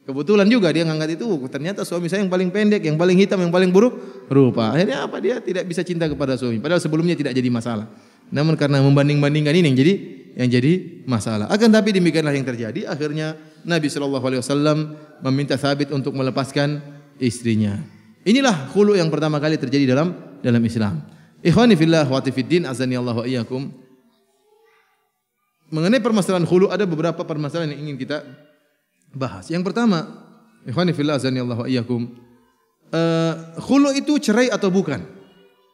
kebetulan juga dia ngangkat itu, ternyata suami saya yang paling pendek, yang paling hitam, yang paling buruk rupa. Akhirnya apa? Dia tidak bisa cinta kepada suami. Padahal sebelumnya tidak jadi masalah. Namun karena membanding-bandingkan ini yang jadi masalah. Akan tapi demikianlah yang terjadi. Akhirnya Nabi SAW meminta Thabit untuk melepaskan istrinya. Inilah khulu yang pertama kali terjadi dalam Islam. Ikhwani fillah wa fiddin, azani Allah wa iyyakum. Mengenai permasalahan khulu ada beberapa permasalahan yang ingin kita bahas. Yang pertama, ikhwani fillah, azani Allah wa iyyakum. Khulu itu cerai atau bukan?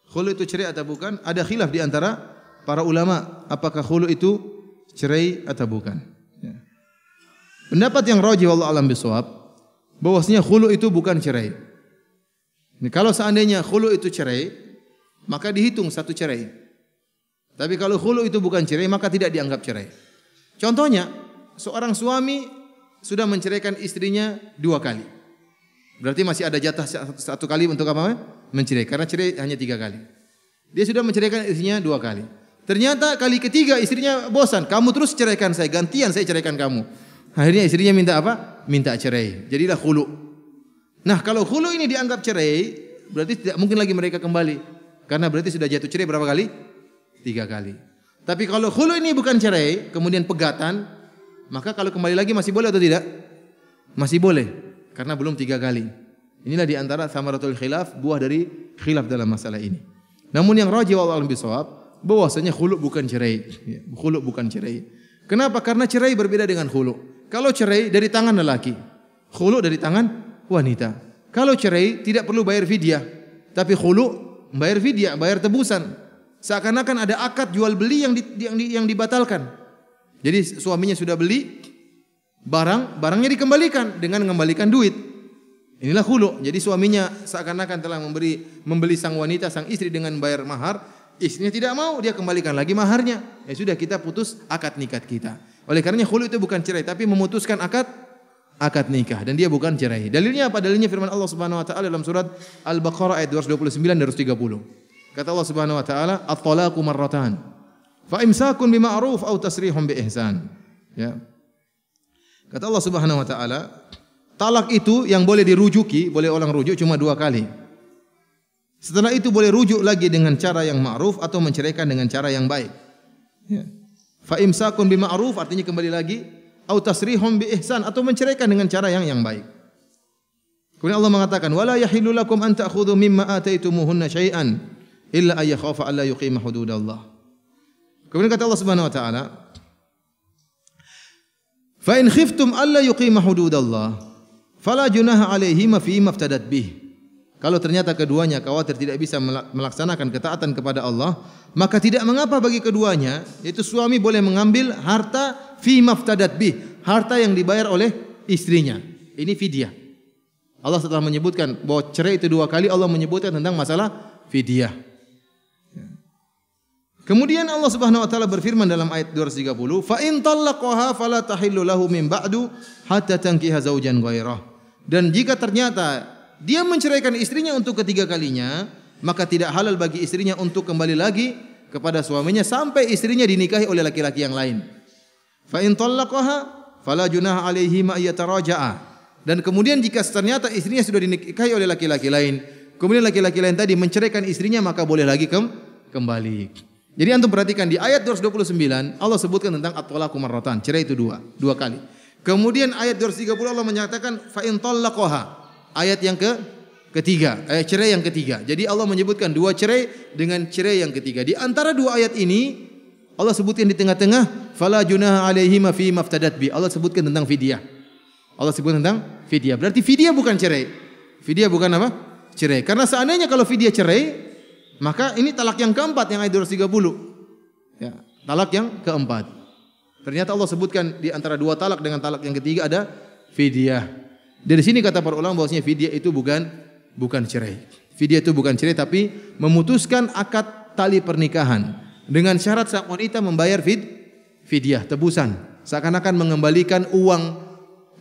Khulu itu cerai atau bukan? Ada khilaf di antara para ulama, apakah khulu itu cerai atau bukan? Ya. Pendapat yang rajih wallahu alam bisawab, bahwasanya khulu itu bukan cerai. Ini kalau seandainya khulu itu cerai, maka dihitung satu cerai. Tapi kalau khulu itu bukan cerai, maka tidak dianggap cerai. Contohnya, seorang suami sudah menceraikan istrinya 2 kali. Berarti masih ada jatah 1 kali untuk apa? Mencerai. Karena cerai hanya 3 kali. Dia sudah menceraikan istrinya 2 kali. Ternyata kali ketiga istrinya bosan. Kamu terus ceraikan saya, gantian saya ceraikan kamu. Akhirnya istrinya minta apa? Minta cerai. Jadilah khulu. Nah, kalau khulu ini dianggap cerai, berarti tidak mungkin lagi mereka kembali. Karena berarti sudah jatuh cerai berapa kali? 3 kali. Tapi kalau khulu ini bukan cerai, kemudian pegatan, maka kalau kembali lagi masih boleh atau tidak? Masih boleh. Karena belum 3 kali. Inilah diantara samaratul khilaf, buah dari khilaf dalam masalah ini. Namun yang rajih wallahu a'lam bishawab, bahwasanya khulu bukan cerai. Khulu bukan cerai. Kenapa? Karena cerai berbeda dengan khulu. Kalau cerai dari tangan lelaki, khulu dari tangan wanita. Kalau cerai tidak perlu bayar fidyah, tapi khulu bayar fidyah, bayar tebusan. Seakan-akan ada akad jual beli yang dibatalkan. Jadi suaminya sudah beli barangnya dikembalikan dengan mengembalikan duit. Inilah khulu. Jadi suaminya seakan-akan telah membeli sang wanita, sang istri dengan bayar mahar. Istrinya tidak mau, dia kembalikan lagi maharnya. Ya sudah, kita putus akad nikah kita. Oleh karenanya khulu itu bukan cerai, tapi memutuskan akad nikah, dan dia bukan cerai. Dalilnya apa? Dalilnya firman Allah Subhanahu wa taala dalam surat Al-Baqarah ayat 229 dan 230. Kata Allah Subhanahu wa taala, "At-talaqu marratan. Fa imsakun bima'ruf aw tasrihun bi ihsan." Ya. Kata Allah Subhanahu wa taala, talak itu yang boleh dirujuki, boleh orang rujuk cuma 2 kali. Setelah itu boleh rujuk lagi dengan cara yang ma'ruf atau menceraikan dengan cara yang baik. Ya. Fa imsakun bima'ruf artinya kembali lagi, au tasrihum bi ihsan atau menceraikan dengan cara yang baik. Kemudian Allah mengatakan, "Wala yahillu lakum an ta'khudhu mimma ataitumuhunna syai'an illa ay yakhafa alla yuqima hududallah." Kemudian kata Allah Subhanahu wa taala, "Fa in khiftum alla yuqima hududallah fala junaha 'alaihima fi ma iftadat bih." Kalau ternyata keduanya khawatir tidak bisa melaksanakan ketaatan kepada Allah, maka tidak mengapa bagi keduanya, yaitu suami boleh mengambil harta fi maftadat bih, harta yang dibayar oleh istrinya. Ini fidyah. Allah setelah menyebutkan bahwa cerai itu 2 kali, Allah menyebutkan tentang masalah fidyah. Kemudian Allah Subhanahu wa taala berfirman dalam ayat 230, "Fa in talaqaha fala tahillu lahu min ba'du hatta tankiha zaujan ghairah." Dan jika ternyata dia menceraikan istrinya untuk ketiga kalinya, maka tidak halal bagi istrinya untuk kembali lagi kepada suaminya sampai istrinya dinikahi oleh laki-laki yang lain. Fa in talaqaha fala junaha alaihi ma yataraja'a. Dan kemudian jika ternyata istrinya sudah dinikahi oleh laki-laki lain, kemudian laki-laki lain tadi menceraikan istrinya, maka boleh lagi kembali. Jadi antum perhatikan di ayat 229 Allah sebutkan tentang at-talaqu marratan, cerai itu dua kali. Kemudian ayat 230 Allah menyatakan fa in talaqaha, ayat yang ketiga, ayat cerai yang ketiga. Jadi Allah menyebutkan dua cerai dengan cerai yang ketiga. Di antara dua ayat ini Allah sebutkan di tengah-tengah fala junaha alaihi ma fi maftadat bi. Allah sebutkan tentang fidyah. Allah sebutkan tentang fidyah. Berarti fidyah bukan cerai. Fidyah bukan apa? Cerai. Karena seandainya kalau fidyah cerai, maka ini talak yang keempat yang ayat 230. Ya, talak yang keempat. Ternyata Allah sebutkan di antara dua talak dengan talak yang ketiga ada fidyah. Dari sini kata para ulama bahwasanya fidyah itu bukan cerai. Fidyah itu bukan cerai tapi memutuskan akad tali pernikahan dengan syarat sang wanita membayar fidyah, tebusan. Seakan-akan mengembalikan uang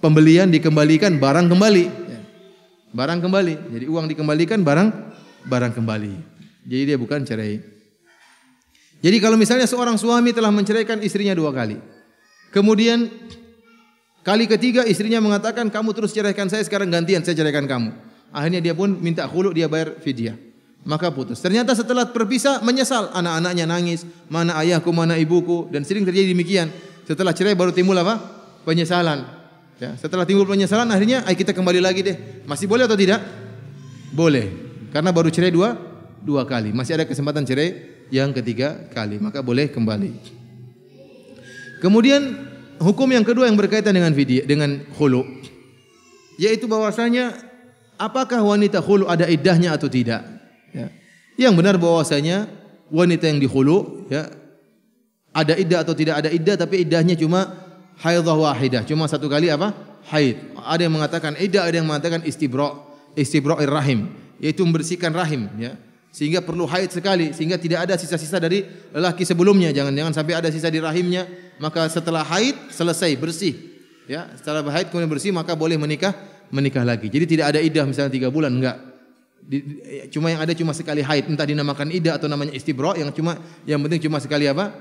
pembelian dikembalikan barang kembali. Ya. Barang kembali. Jadi uang dikembalikan barang kembali. Jadi dia bukan cerai. Jadi kalau misalnya seorang suami telah menceraikan istrinya dua kali. Kemudian kali ketiga istrinya mengatakan kamu terus ceraikan saya, sekarang gantian saya ceraikan kamu. Akhirnya dia pun minta khulu, dia bayar fidyah. Maka putus. Ternyata setelah berpisah menyesal, anak-anaknya nangis, mana ayahku, mana ibuku, dan sering terjadi demikian. Setelah cerai baru timbul apa? Penyesalan. Ya, setelah timbul penyesalan akhirnya ayo kita kembali lagi deh. Masih boleh atau tidak? Boleh. Karena baru cerai dua kali. Masih ada kesempatan cerai yang ketiga kali, maka boleh kembali. Kemudian hukum yang kedua yang berkaitan dengan fidyah, dengan khulu, yaitu bahwasanya apakah wanita khulu ada iddahnya atau tidak? Ya. Yang benar bahwasanya wanita yang dikhulu, ya, ada iddah atau tidak ada iddah, tapi iddahnya cuma haidhah wahidah, cuma satu kali apa? Haid. Ada yang mengatakan iddah, ada yang mengatakan istibra'ir rahim, yaitu membersihkan rahim, ya. Sehingga perlu haid sekali, sehingga tidak ada sisa-sisa dari lelaki sebelumnya. Jangan sampai ada sisa di rahimnya. Maka setelah haid selesai bersih, ya. Setelah haid kemudian bersih, maka boleh menikah lagi. Jadi tidak ada iddah misalnya 3 bulan, enggak. Cuma yang ada cuma sekali haid, entah dinamakan iddah atau namanya istibra, yang penting cuma sekali apa?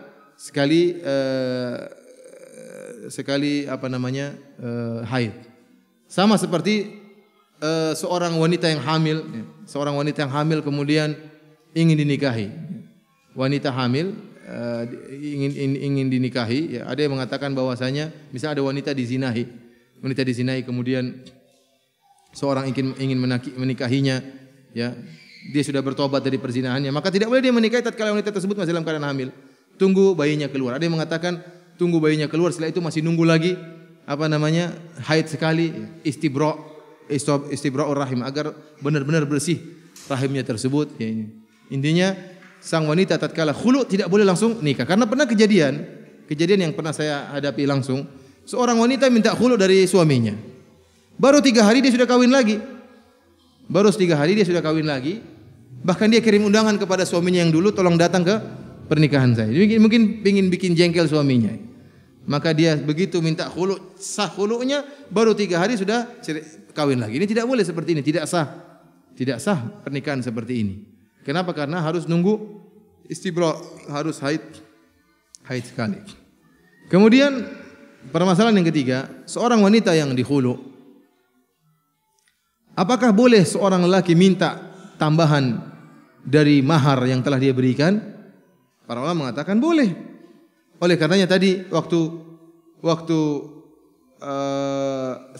Sekali apa namanya? Haid. Sama seperti seorang wanita yang hamil kemudian ingin dinikahi. Wanita hamil ingin dinikahi, ya, ada yang mengatakan bahwasanya misalnya ada wanita dizinahi kemudian seorang ingin menikahinya, ya. Dia sudah bertobat dari perzinahannya, maka tidak boleh dia menikahi tatkala wanita tersebut masih dalam keadaan hamil. Tunggu bayinya keluar. Ada yang mengatakan tunggu bayinya keluar, setelah itu masih nunggu lagi haid sekali, istibra'ur rahim, agar benar-benar bersih rahimnya tersebut, ya. Intinya sang wanita tatkala khulu tidak boleh langsung nikah, karena pernah kejadian yang pernah saya hadapi langsung, seorang wanita minta khulu dari suaminya. Baru 3 hari dia sudah kawin lagi. Bahkan dia kirim undangan kepada suaminya yang dulu, tolong datang ke pernikahan saya. Mungkin ingin bikin jengkel suaminya. Maka dia begitu minta khulu, sah khulunya, baru 3 hari sudah kawin lagi. Ini tidak boleh seperti ini, tidak sah pernikahan seperti ini. Kenapa? Karena harus nunggu istibra, harus haid sekali. Kemudian permasalahan yang ketiga, seorang wanita yang dikhulu, apakah boleh seorang lelaki minta tambahan dari mahar yang telah dia berikan? Para ulama mengatakan boleh. Oleh karenanya tadi waktu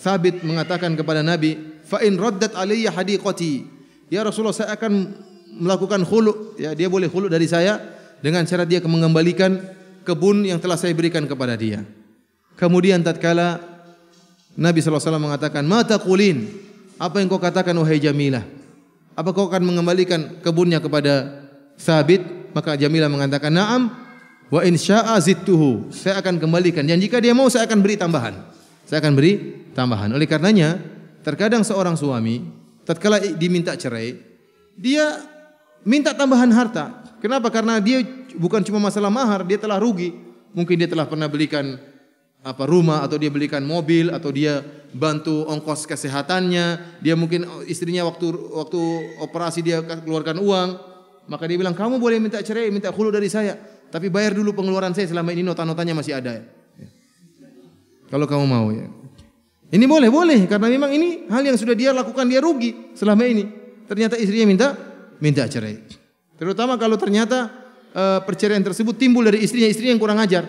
Thabit mengatakan kepada Nabi, fa in raddat alayya hadiqati, ya Rasulullah, saya akan melakukan khulu, ya, dia boleh khulu dari saya dengan syarat dia mengembalikan kebun yang telah saya berikan kepada dia. Kemudian tatkala Nabi SAW mengatakan, ma taqulin, apa yang kau katakan wahai Jamilah? Apa kau akan mengembalikan kebunnya kepada Thabit? Maka Jamilah mengatakan, na'am, wa in syaa zidtuhu, saya akan kembalikan, dan jika dia mau saya akan beri tambahan. Oleh karenanya terkadang seorang suami tatkala diminta cerai, dia minta tambahan harta. Kenapa? Karena dia bukan cuma masalah mahar, dia telah rugi. Mungkin dia telah pernah belikan rumah, atau dia belikan mobil, atau dia bantu ongkos kesehatannya. Dia mungkin istrinya waktu operasi dia keluarkan uang, maka dia bilang, kamu boleh minta cerai, minta khulu dari saya, tapi bayar dulu pengeluaran saya selama ini, nota-notanya masih ada ya. Kalau kamu mau ya. Ini boleh, karena memang ini hal yang sudah dia lakukan, dia rugi selama ini. Ternyata istrinya minta cerai. Terutama kalau ternyata perceraian tersebut timbul dari istrinya yang kurang ajar.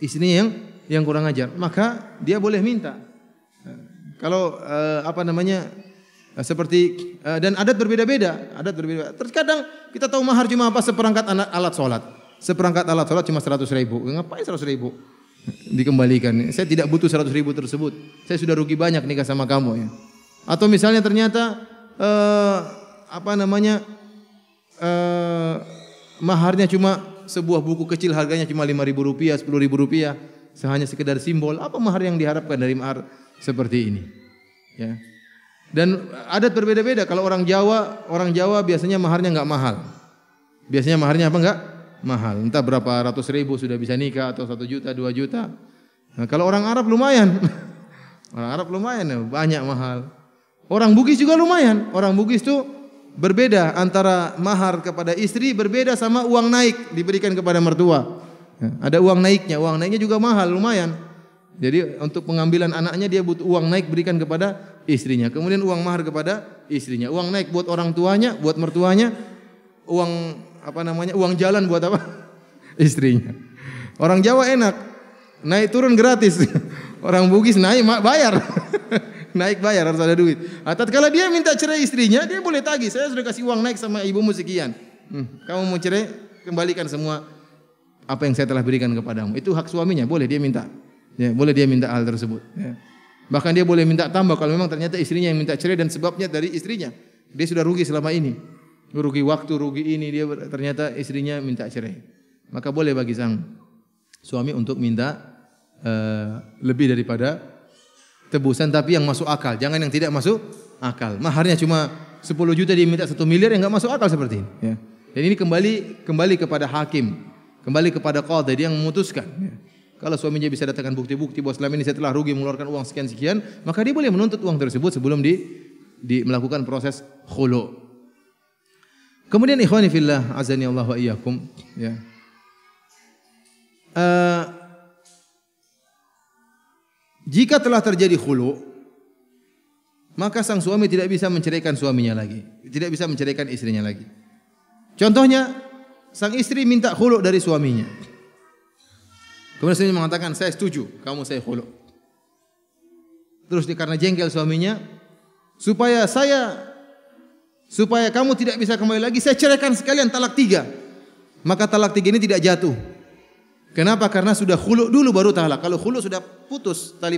Istrinya yang kurang ajar, maka dia boleh minta. Kalau seperti dan adat berbeda-beda. Terkadang kita tahu mahar cuma seperangkat alat sholat. Seperangkat alat sholat cuma 100.000. Ngapain 100.000? Dikembalikan. Saya tidak butuh 100.000 tersebut. Saya sudah rugi banyak nikah sama kamu ya. Atau misalnya ternyata maharnya cuma sebuah buku kecil, harganya cuma Rp5.000, Rp10.000. Hanya sekedar simbol. Apa mahar yang diharapkan dari mahar seperti ini? Ya. Dan adat berbeda-beda. Kalau orang Jawa biasanya maharnya enggak mahal. Biasanya maharnya apa enggak? Mahal. Entah berapa ratus ribu sudah bisa nikah, atau 1 juta, 2 juta. Nah, kalau orang Arab lumayan. Orang Arab lumayan, banyak mahal. Orang Bugis juga lumayan. Orang Bugis tuh berbeda antara mahar kepada istri, berbeda sama uang naik diberikan kepada mertua. Ada uang naiknya juga mahal, lumayan. Jadi untuk pengambilan anaknya dia butuh uang naik berikan kepada istrinya. Kemudian uang mahar kepada istrinya. Uang naik buat orang tuanya, buat mertuanya. Uang jalan buat apa? Istrinya. Orang Jawa enak, naik turun gratis. Orang Bugis naik bayar. Naik bayar, harus ada duit. Tatkala dia minta cerai istrinya, dia boleh tagih. Saya sudah kasih uang naik sama ibumu sekian. Kamu mau cerai, kembalikan semua apa yang saya telah berikan kepadamu. Itu hak suaminya, boleh dia minta. Ya, boleh dia minta hal tersebut. Ya. Bahkan dia boleh minta tambah kalau memang ternyata istrinya yang minta cerai dan sebabnya dari istrinya. Dia sudah rugi selama ini. Rugi waktu, rugi ini, dia ternyata istrinya minta cerai. Maka boleh bagi sang suami untuk minta lebih daripada tebusan, tapi yang masuk akal. Jangan yang tidak masuk akal. Maharnya cuma 10 juta dia minta 1 miliar, yang enggak masuk akal seperti ini. Ya. Dan ini kembali kepada hakim. Kembali kepada qadhi, dia yang memutuskan. Kalau suaminya bisa datangkan bukti-bukti bahwa selama ini saya telah rugi mengeluarkan uang sekian-sekian, maka dia boleh menuntut uang tersebut sebelum melakukan proses khulu. Kemudian ikhwani fillah, azani Allah wa iyyakum, ya. Jika telah terjadi khulu, maka sang suami tidak bisa menceraikan suaminya lagi, tidak bisa menceraikan istrinya lagi. Contohnya, sang istri minta khulu dari suaminya. Kemudian suaminya mengatakan, saya setuju, kamu saya khulu. Terus karena jengkel suaminya, supaya kamu tidak bisa kembali lagi, saya ceraikan sekalian talak 3. Maka talak 3 ini tidak jatuh. Kenapa? Karena sudah khulu dulu baru talak. Kalau khulu sudah putus tali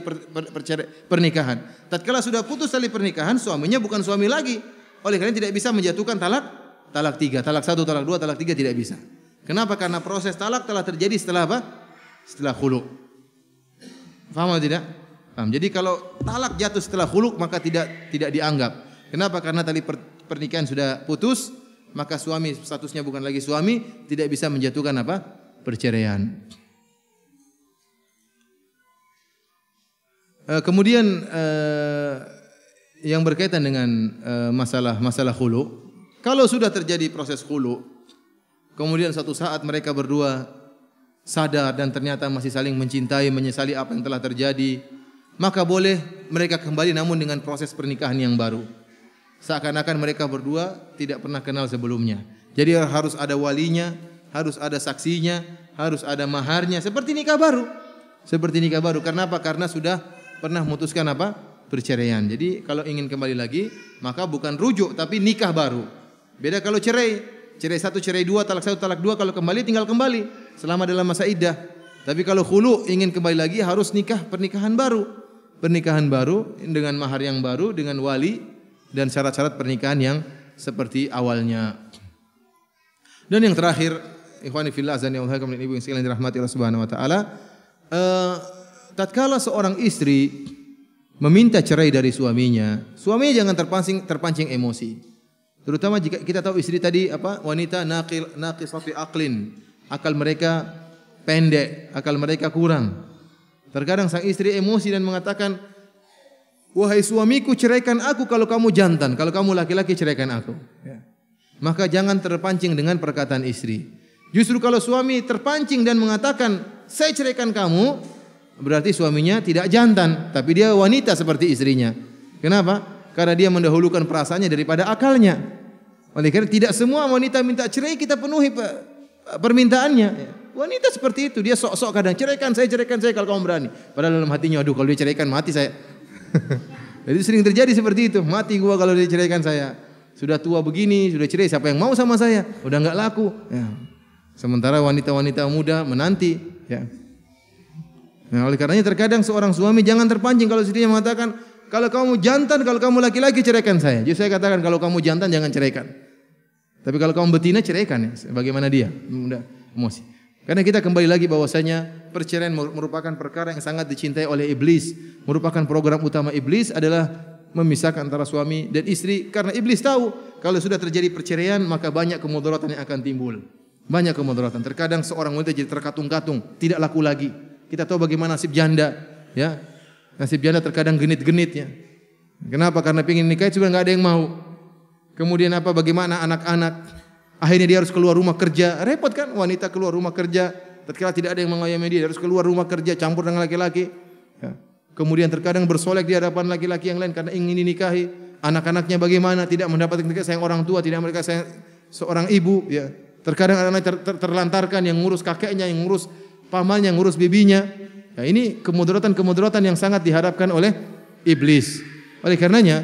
pernikahan. Tatkala sudah putus tali pernikahan, suaminya bukan suami lagi. Oleh karena tidak bisa menjatuhkan talak 3, talak 1, talak 2, talak 3 tidak bisa. Kenapa? Karena proses talak telah terjadi setelah apa? Setelah khulu. Faham atau tidak? Paham. Jadi kalau talak jatuh setelah khulu maka tidak dianggap. Kenapa? Karena tali pernikahan sudah putus, maka suami statusnya bukan lagi suami, tidak bisa menjatuhkan apa? Perceraian. Kemudian yang berkaitan dengan masalah khulu. Kalau sudah terjadi proses khulu, kemudian suatu saat mereka berdua sadar dan ternyata masih saling mencintai, menyesali apa yang telah terjadi, maka boleh mereka kembali namun dengan proses pernikahan yang baru. Seakan-akan mereka berdua tidak pernah kenal sebelumnya. Jadi harus ada walinya, harus ada saksinya, harus ada maharnya, seperti nikah baru. Seperti nikah baru. Karena apa? Karena sudah pernah memutuskan apa? Perceraian. Jadi kalau ingin kembali lagi, maka bukan rujuk tapi nikah baru. Beda kalau cerai 1, cerai 2, talak 1, talak 2, kalau kembali tinggal kembali selama dalam masa iddah. Tapi kalau khulu ingin kembali lagi harus pernikahan baru. Pernikahan baru dengan mahar yang baru, dengan wali dan syarat-syarat pernikahan yang seperti awalnya. Dan yang terakhir, ikhwani fillah azani wa hakum ibu yang sekalian dirahmati Allah Subhanahu wa taala, tatkala seorang istri meminta cerai dari suaminya jangan terpancing emosi. Terutama jika kita tahu istri tadi wanita naqisati aqlin, akal mereka pendek, akal mereka kurang. Terkadang sang istri emosi dan mengatakan, wahai suamiku, ceraikan aku kalau kamu jantan, kalau kamu laki-laki ceraikan aku. Ya. Maka jangan terpancing dengan perkataan istri. Justru kalau suami terpancing dan mengatakan, saya ceraikan kamu, berarti suaminya tidak jantan, tapi dia wanita seperti istrinya. Kenapa? Karena dia mendahulukan perasaannya daripada akalnya. Oleh karena tidak semua wanita minta cerai kita penuhi permintaannya. Wanita seperti itu, dia sok-sok kadang ceraikan saya kalau kamu berani. Padahal dalam hatinya, aduh kalau dia ceraikan mati saya. Jadi sering terjadi seperti itu, mati gua kalau dia ceraikan saya. Sudah tua begini, sudah cerai, siapa yang mau sama saya? Udah enggak laku. Ya. Sementara wanita-wanita muda menanti. Ya. Nah, oleh karenanya terkadang seorang suami jangan terpancing kalau istrinya mengatakan, kalau kamu jantan, kalau kamu laki-laki ceraikan saya. Jadi saya katakan kalau kamu jantan jangan ceraikan. Tapi kalau kamu betina ceraikan ya. Bagaimana dia? Mudah emosi. Karena kita kembali lagi bahwasanya perceraian merupakan perkara yang sangat dicintai oleh iblis. Merupakan program utama iblis adalah memisahkan antara suami dan istri. Karena iblis tahu kalau sudah terjadi perceraian maka banyak kemudaratan yang akan timbul. Banyak kemudaratan. Terkadang seorang wanita jadi terkatung-katung, tidak laku lagi. Kita tahu bagaimana nasib janda, ya. Nasib janda terkadang genit-genit ya. Kenapa? Karena ingin nikah juga enggak ada yang mau. Kemudian bagaimana anak-anak? Akhirnya dia harus keluar rumah kerja. Repot kan wanita keluar rumah kerja. Tatkala tidak ada yang mengayomi dia harus keluar rumah kerja campur dengan laki-laki. Ya. Kemudian terkadang bersolek di hadapan laki-laki yang lain karena ingin dinikahi. Anak-anaknya bagaimana? Tidak mendapatkan kasih sayang orang tua, tidak mereka sayang seorang ibu. Ya. Terkadang anak-anak terlantarkan, yang ngurus kakeknya, yang ngurus pamannya, yang ngurus bibinya. Nah, ini kemudaratan yang sangat diharapkan oleh iblis. Oleh karenanya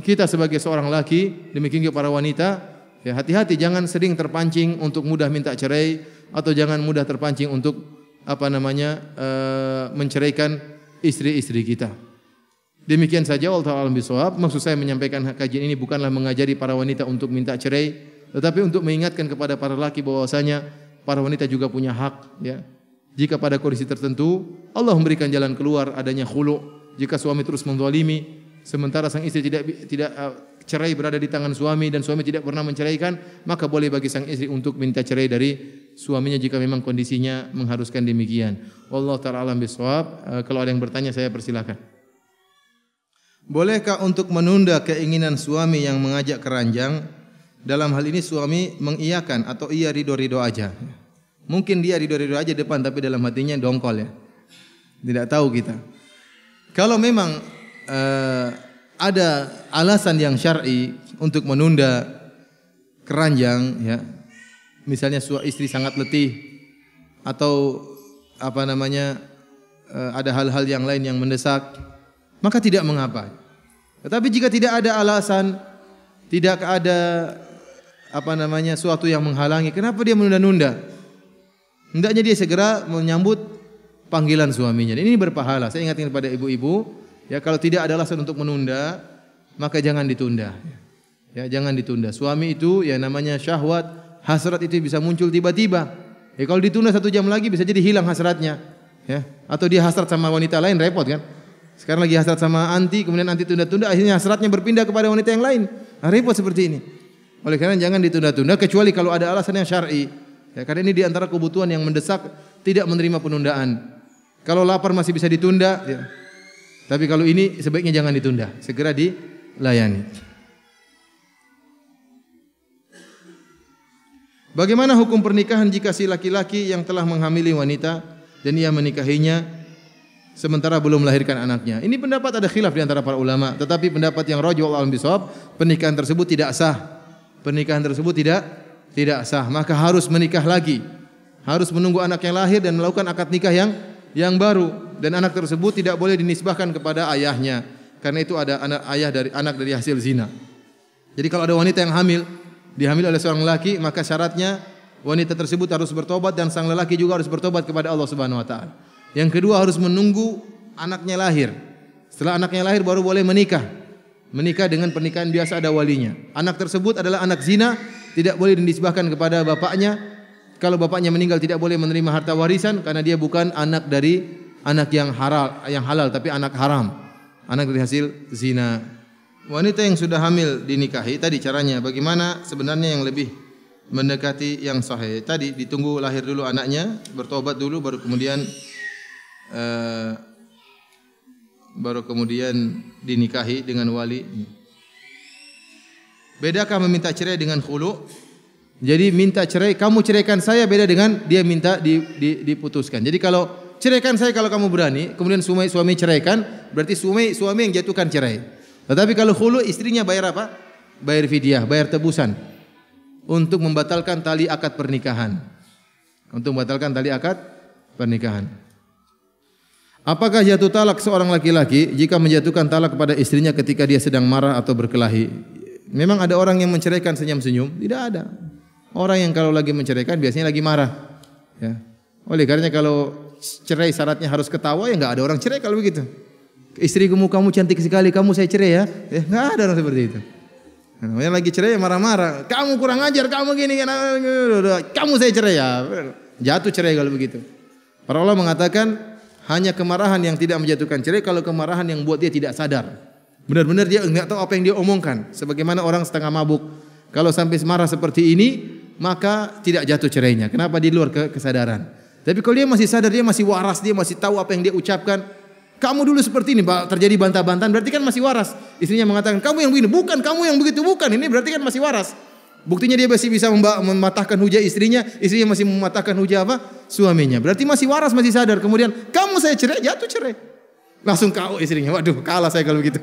kita sebagai seorang laki, demikian juga para wanita, ya hati-hati jangan sering terpancing untuk mudah minta cerai atau jangan mudah terpancing untuk menceraikan istri-istri kita. Demikian saja wallahu a'lam bishawab. Maksud saya menyampaikan kajian ini bukanlah mengajari para wanita untuk minta cerai, tetapi untuk mengingatkan kepada para laki bahwasanya para wanita juga punya hak, ya. Jika pada kondisi tertentu Allah memberikan jalan keluar adanya khulu. Jika suami terus menzalimi sementara sang istri tidak cerai berada di tangan suami dan suami tidak pernah menceraikan, maka boleh bagi sang istri untuk minta cerai dari suaminya jika memang kondisinya mengharuskan demikian. Wallahu ta'ala alam bishawab. Kalau ada yang bertanya saya persilakan. Bolehkah untuk menunda keinginan suami yang mengajak keranjang? Dalam hal ini suami mengiyakan atau ia ridho-ridho aja. Mungkin dia ridho-ridho aja depan tapi dalam hatinya dongkol ya. Tidak tahu kita. Kalau memang ada alasan yang syar'i untuk menunda keranjang ya. Misalnya istri sangat letih atau ada hal-hal yang lain yang mendesak, maka tidak mengapa. Tetapi jika tidak ada alasan, tidak ada suatu yang menghalangi, kenapa dia menunda-nunda? Hendaknya dia segera menyambut panggilan suaminya. Dan ini berpahala. Saya ingatkan kepada ibu-ibu, ya kalau tidak ada alasan untuk menunda, maka jangan ditunda. Ya, jangan ditunda. Suami itu ya namanya syahwat, hasrat itu bisa muncul tiba-tiba. Ya kalau ditunda 1 jam lagi bisa jadi hilang hasratnya. Ya, atau dia hasrat sama wanita lain repot kan? Sekarang lagi hasrat sama anti, kemudian anti tunda-tunda, akhirnya hasratnya berpindah kepada wanita yang lain. Nah, repot seperti ini. Oleh karena jangan ditunda-tunda kecuali kalau ada alasan yang syar'i. Ya, karena ini di antara kebutuhan yang mendesak tidak menerima penundaan. Kalau lapar masih bisa ditunda, ya. Tapi kalau ini sebaiknya jangan ditunda, segera dilayani. Bagaimana hukum pernikahan jika si laki-laki yang telah menghamili wanita dan ia menikahinya sementara belum melahirkan anaknya? Ini pendapat ada khilaf di antara para ulama, tetapi pendapat yang rajih wallahu a'lam bishawab, pernikahan tersebut tidak sah. Pernikahan tersebut tidak sah, maka harus menikah lagi. Harus menunggu anak yang lahir dan melakukan akad nikah yang baru, dan anak tersebut tidak boleh dinisbahkan kepada ayahnya karena itu ada anak dari hasil zina. Jadi kalau ada wanita yang dihamil oleh seorang lelaki, maka syaratnya wanita tersebut harus bertobat dan sang lelaki juga harus bertobat kepada Allah Subhanahu wa taala. Yang kedua harus menunggu anaknya lahir. Setelah anaknya lahir baru boleh menikah. Menikah dengan pernikahan biasa ada walinya. Anak tersebut adalah anak zina, tidak boleh dinisbahkan kepada bapaknya. Kalau bapaknya meninggal tidak boleh menerima harta warisan karena dia bukan anak dari anak yang halal tapi anak haram, anak dari hasil zina. wanita yang sudah hamil dinikahi, tadi caranya bagaimana sebenarnya yang lebih mendekati yang sahih. Tadi ditunggu lahir dulu anaknya, bertobat dulu, baru kemudian dinikahi dengan wali. Bedakah meminta cerai dengan khulu? Jadi minta cerai, kamu ceraikan saya, beda dengan dia minta diputuskan. Jadi kalau ceraikan saya kalau kamu berani, kemudian suami ceraikan, berarti suami yang jatuhkan cerai. Tetapi kalau khulu, istrinya bayar apa? Bayar fidyah, bayar tebusan untuk membatalkan tali akad pernikahan. Untuk membatalkan tali akad pernikahan. Apakah jatuh talak seorang laki-laki jika menjatuhkan talak kepada istrinya ketika dia sedang marah atau berkelahi? Memang ada orang yang menceraikan senyum-senyum? Tidak ada. Orang yang kalau lagi menceraikan biasanya lagi marah. Ya. Oleh karenanya kalau cerai syaratnya harus ketawa, ya enggak ada orang cerai kalau begitu. Istriku, kamu cantik sekali, kamu saya cerai ya. Enggak ada orang seperti itu. Namanya lagi cerai marah-marah. Kamu kurang ajar, kamu gini, kamu saya cerai ya. Jatuh cerai kalau begitu. Para ulama mengatakan hanya kemarahan yang tidak menjatuhkan cerai kalau kemarahan yang buat dia tidak sadar. Benar-benar dia enggak tahu apa yang dia omongkan. Sebagaimana orang setengah mabuk. Kalau sampai marah seperti ini, maka tidak jatuh cerainya. Kenapa? Di luar kesadaran. Tapi kalau dia masih sadar, dia masih waras, dia masih tahu apa yang dia ucapkan. Kamu dulu seperti ini, terjadi bantah-bantahan, berarti kan masih waras. Istrinya mengatakan, kamu yang begini, bukan, kamu yang begitu, bukan. Ini berarti kan masih waras. Buktinya dia masih bisa mematahkan hujah istrinya masih mematahkan hujah apa? Suaminya. Berarti masih waras, masih sadar. Kemudian, kamu saya cerai, jatuh cerai. Langsung KO istrinya. Waduh, kalah saya kalau begitu.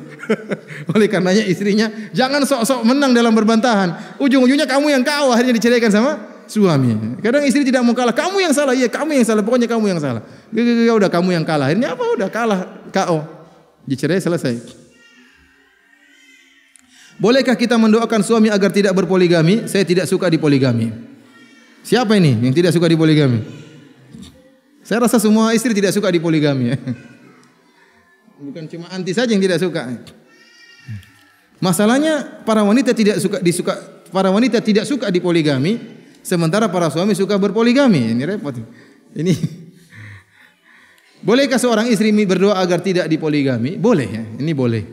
Oleh karenanya istrinya, jangan sok-sok menang dalam berbantahan. Ujung-ujungnya kamu yang KO, akhirnya diceraikan sama suami. Kadang istri tidak mau kalah, kamu yang salah, iya kamu yang salah, pokoknya kamu yang salah. Udah kamu yang kalah. Akhirnya apa? Udah kalah, KO. Dicerai selesai. Bolehkah kita mendoakan suami agar tidak berpoligami? Saya tidak suka dipoligami. Siapa ini yang tidak suka dipoligami? Saya rasa semua istri tidak suka dipoligami. Bukan cuma anti saja yang tidak suka. Masalahnya para wanita tidak suka dipoligami, sementara para suami suka berpoligami. Ini repot. Ini bolehkah seorang istri berdoa agar tidak dipoligami? Boleh ya. Ini boleh.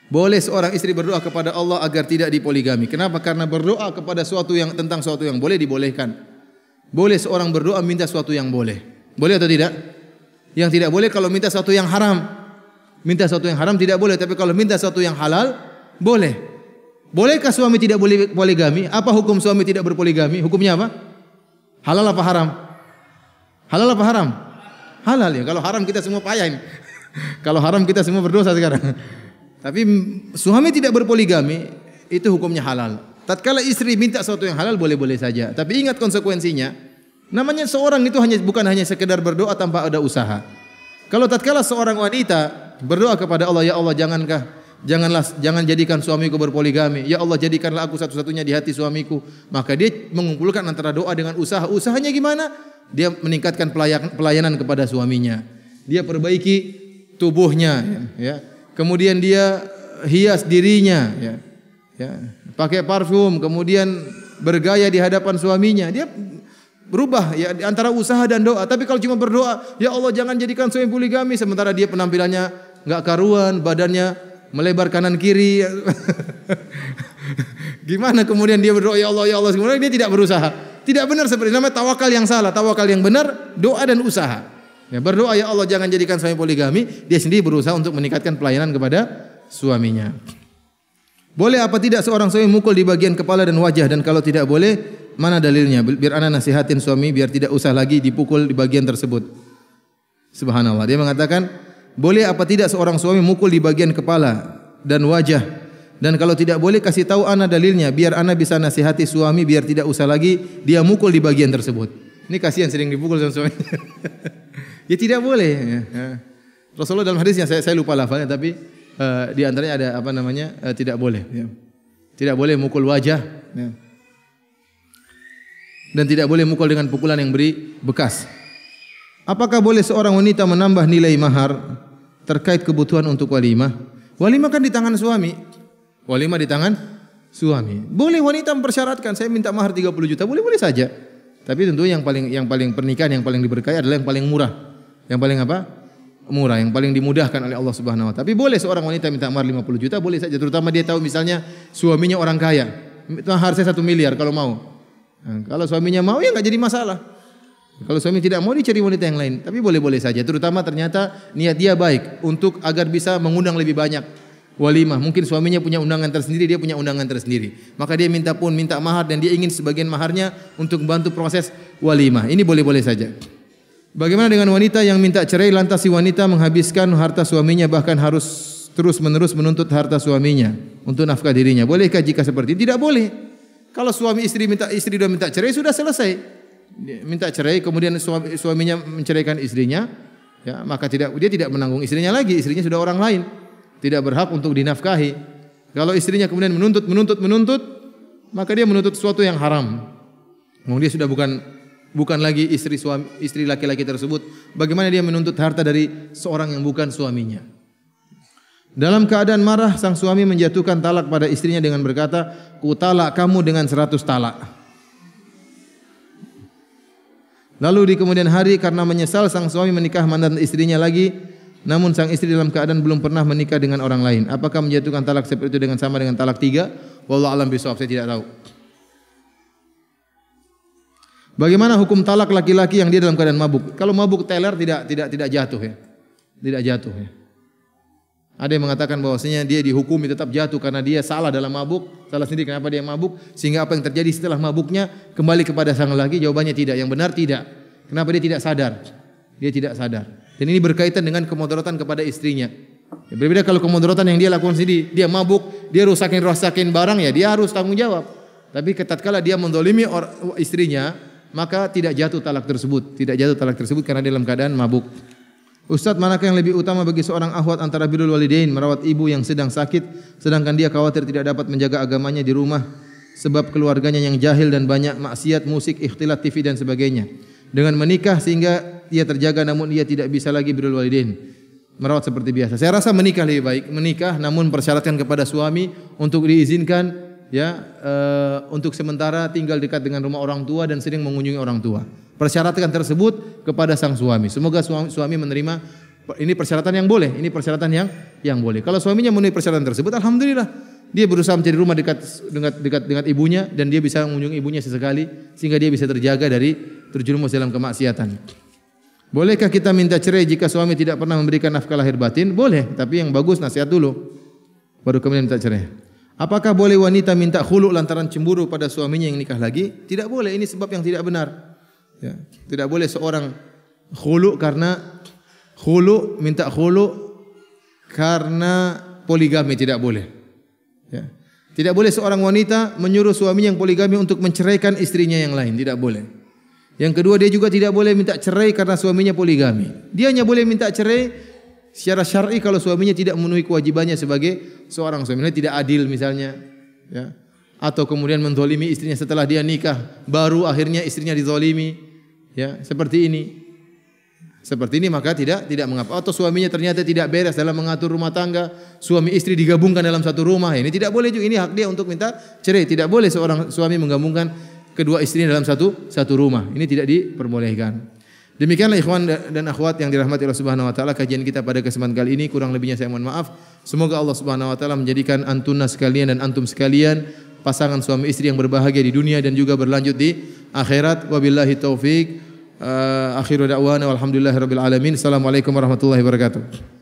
Boleh seorang istri berdoa kepada Allah agar tidak dipoligami. Kenapa? Karena berdoa kepada tentang suatu yang boleh dibolehkan. Boleh seorang berdoa minta suatu yang boleh. Boleh atau tidak? Yang tidak boleh kalau minta sesuatu yang haram. Minta sesuatu yang haram tidak boleh, tapi kalau minta sesuatu yang halal boleh. Bolehkah suami tidak boleh poligami? Apa hukum suami tidak berpoligami? Hukumnya apa? Halal apa haram? Halal apa haram? Halal ya. Kalau haram kita semua payah ini. Kalau haram kita semua berdosa sekarang. Tapi suami tidak berpoligami itu hukumnya halal. Tatkala istri minta sesuatu yang halal boleh-boleh saja. Tapi ingat konsekuensinya. Namanya seorang itu bukan hanya sekedar berdoa tanpa ada usaha. Kalau tatkala seorang wanita berdoa kepada Allah, ya Allah jangan jadikan suamiku berpoligami. Ya Allah jadikanlah aku satu-satunya di hati suamiku. Maka dia mengumpulkan antara doa dengan usaha. Usahanya gimana? Dia meningkatkan pelayanan kepada suaminya. Dia perbaiki tubuhnya, ya. Kemudian dia hias dirinya, ya. Pakai parfum, kemudian bergaya di hadapan suaminya. Dia berubah ya antara usaha dan doa. Tapi kalau cuma berdoa, ya Allah jangan jadikan suami poligami, sementara dia penampilannya enggak karuan, badannya melebar kanan kiri. Gimana kemudian dia berdoa ya Allah, kemudian dia tidak berusaha. Tidak benar seperti namanya tawakal yang salah. Tawakal yang benar doa dan usaha. Ya, berdoa ya Allah jangan jadikan suami poligami, dia sendiri berusaha untuk meningkatkan pelayanan kepada suaminya. Boleh apa tidak seorang suami mukul di bagian kepala dan wajah, dan kalau tidak boleh mana dalilnya? Biar ana nasihatin suami biar tidak usah lagi dipukul di bagian tersebut. Subhanallah. Dia mengatakan, boleh apa tidak seorang suami mukul di bagian kepala dan wajah? Dan kalau tidak boleh kasih tahu ana dalilnya biar ana bisa nasihati suami biar tidak usah lagi dia mukul di bagian tersebut. Ini kasihan sering dipukul sama suami. Ya tidak boleh. Ya. Rasulullah dalam hadisnya saya lupa lafalnya tapi di antaranya ada apa namanya tidak boleh. Ya. Tidak boleh mukul wajah. Ya. Dan tidak boleh mukul dengan pukulan yang beri bekas. Apakah boleh seorang wanita menambah nilai mahar terkait kebutuhan untuk walimah? Walimah kan di tangan suami. Walimah di tangan suami. Boleh wanita mempersyaratkan saya minta mahar 30 juta, boleh-boleh saja. Tapi tentu yang paling pernikahan yang paling diberkahi adalah yang paling murah. Yang paling apa? murah, yang paling dimudahkan oleh Allah Subhanahu wa taala. Tapi boleh seorang wanita minta mahar 50 juta, boleh saja, terutama dia tahu misalnya suaminya orang kaya. Mahar saya 1 miliar kalau mau. Nah, kalau suaminya mau ya enggak jadi masalah. Kalau suami tidak mau, dicari wanita yang lain. Tapi boleh-boleh saja, terutama ternyata niat dia baik untuk agar bisa mengundang lebih banyak walimah. Mungkin suaminya punya undangan tersendiri, dia punya undangan tersendiri. Maka dia minta mahar dan dia ingin sebagian maharnya untuk membantu proses walimah. Ini boleh-boleh saja. Bagaimana dengan wanita yang minta cerai lantas si wanita menghabiskan harta suaminya, bahkan harus terus-menerus menuntut harta suaminya untuk nafkah dirinya? Bolehkah jika seperti itu? Tidak boleh. Kalau istri sudah minta cerai, sudah selesai. Dia minta cerai, kemudian suaminya menceraikan istrinya, ya, maka dia tidak menanggung istrinya lagi. Istrinya sudah orang lain, tidak berhak untuk dinafkahi. Kalau istrinya kemudian menuntut, maka dia menuntut sesuatu yang haram. Dia sudah bukan lagi istri laki-laki tersebut. Bagaimana dia menuntut harta dari seorang yang bukan suaminya? Dalam keadaan marah, sang suami menjatuhkan talak pada istrinya dengan berkata, "Ku talak kamu dengan 100 talak." Lalu di kemudian hari karena menyesal, sang suami menikah mantan istrinya lagi, namun sang istri dalam keadaan belum pernah menikah dengan orang lain. Apakah menjatuhkan talak seperti itu dengan sama dengan talak 3? Wallahu a'lam bishawab, saya tidak tahu. Bagaimana hukum talak laki-laki yang dia dalam keadaan mabuk? Kalau mabuk teler tidak jatuh ya. Tidak jatuh ya. Ada yang mengatakan bahwasanya dia dihukumi tetap jatuh karena dia salah dalam mabuk, salah sendiri kenapa dia mabuk, sehingga apa yang terjadi setelah mabuknya kembali kepada sang laki? Jawabannya tidak, yang benar tidak. Kenapa dia tidak sadar? Dia tidak sadar. Dan ini berkaitan dengan kemudaratan kepada istrinya. Ya, berbeda kalau kemudaratan yang dia lakukan sendiri, dia mabuk, dia rusakin barang, ya dia harus tanggung jawab. Tapi tatkala dia menzalimi istrinya, maka tidak jatuh talak tersebut karena dia dalam keadaan mabuk. Ustaz, manakah yang lebih utama bagi seorang akhwat antara birrul walidain, merawat ibu yang sedang sakit sedangkan dia khawatir tidak dapat menjaga agamanya di rumah sebab keluarganya yang jahil dan banyak maksiat, musik, ikhtilat, TV dan sebagainya, dengan menikah sehingga dia terjaga namun dia tidak bisa lagi birrul walidain, merawat seperti biasa? Saya rasa menikah lebih baik. Menikah namun persyaratkan kepada suami untuk diizinkan untuk sementara tinggal dekat dengan rumah orang tua dan sering mengunjungi orang tua. Persyaratkan tersebut kepada sang suami. Semoga suami menerima. Ini persyaratan yang boleh. Ini persyaratan yang boleh. Kalau suaminya memenuhi persyaratan tersebut, alhamdulillah. Dia berusaha mencari rumah dekat dengan ibunya dan dia bisa mengunjungi ibunya sesekali sehingga dia bisa terjaga dari terjerumus dalam kemaksiatan. Bolehkah kita minta cerai jika suami tidak pernah memberikan nafkah lahir batin? Boleh, tapi yang bagus nasihat dulu, baru kemudian minta cerai. Apakah boleh wanita minta khulu lantaran cemburu pada suaminya yang nikah lagi? Tidak boleh, ini sebab yang tidak benar. Ya, tidak boleh seorang minta khulu karena poligami, tidak boleh. Ya. Tidak boleh seorang wanita menyuruh suaminya yang poligami untuk menceraikan istrinya yang lain, tidak boleh. Yang kedua, dia juga tidak boleh minta cerai karena suaminya poligami. Dia hanya boleh minta cerai secara syar'i kalau suaminya tidak memenuhi kewajibannya sebagai seorang suami, tidak adil misalnya, ya. Atau kemudian menzalimi istrinya setelah dia nikah, baru akhirnya istrinya dizalimi, ya, seperti ini. Seperti ini maka tidak mengapa. Atau suaminya ternyata tidak beres dalam mengatur rumah tangga, suami istri digabungkan dalam satu rumah, ini tidak boleh juga. Ini hak dia untuk minta cerai. Tidak boleh seorang suami menggabungkan kedua istrinya dalam satu rumah. Ini tidak diperbolehkan. Demikianlah ikhwan dan akhwat yang dirahmati Allah Subhanahu wa taala, kajian kita pada kesempatan kali ini. Kurang lebihnya saya mohon maaf. Semoga Allah Subhanahu wa taala menjadikan antuna sekalian dan antum sekalian pasangan suami istri yang berbahagia di dunia dan juga berlanjut di akhirat. Wabillahi taufik. Akhiru da'wana walhamdulillahirabbil alamin. Assalamualaikum warahmatullahi wabarakatuh.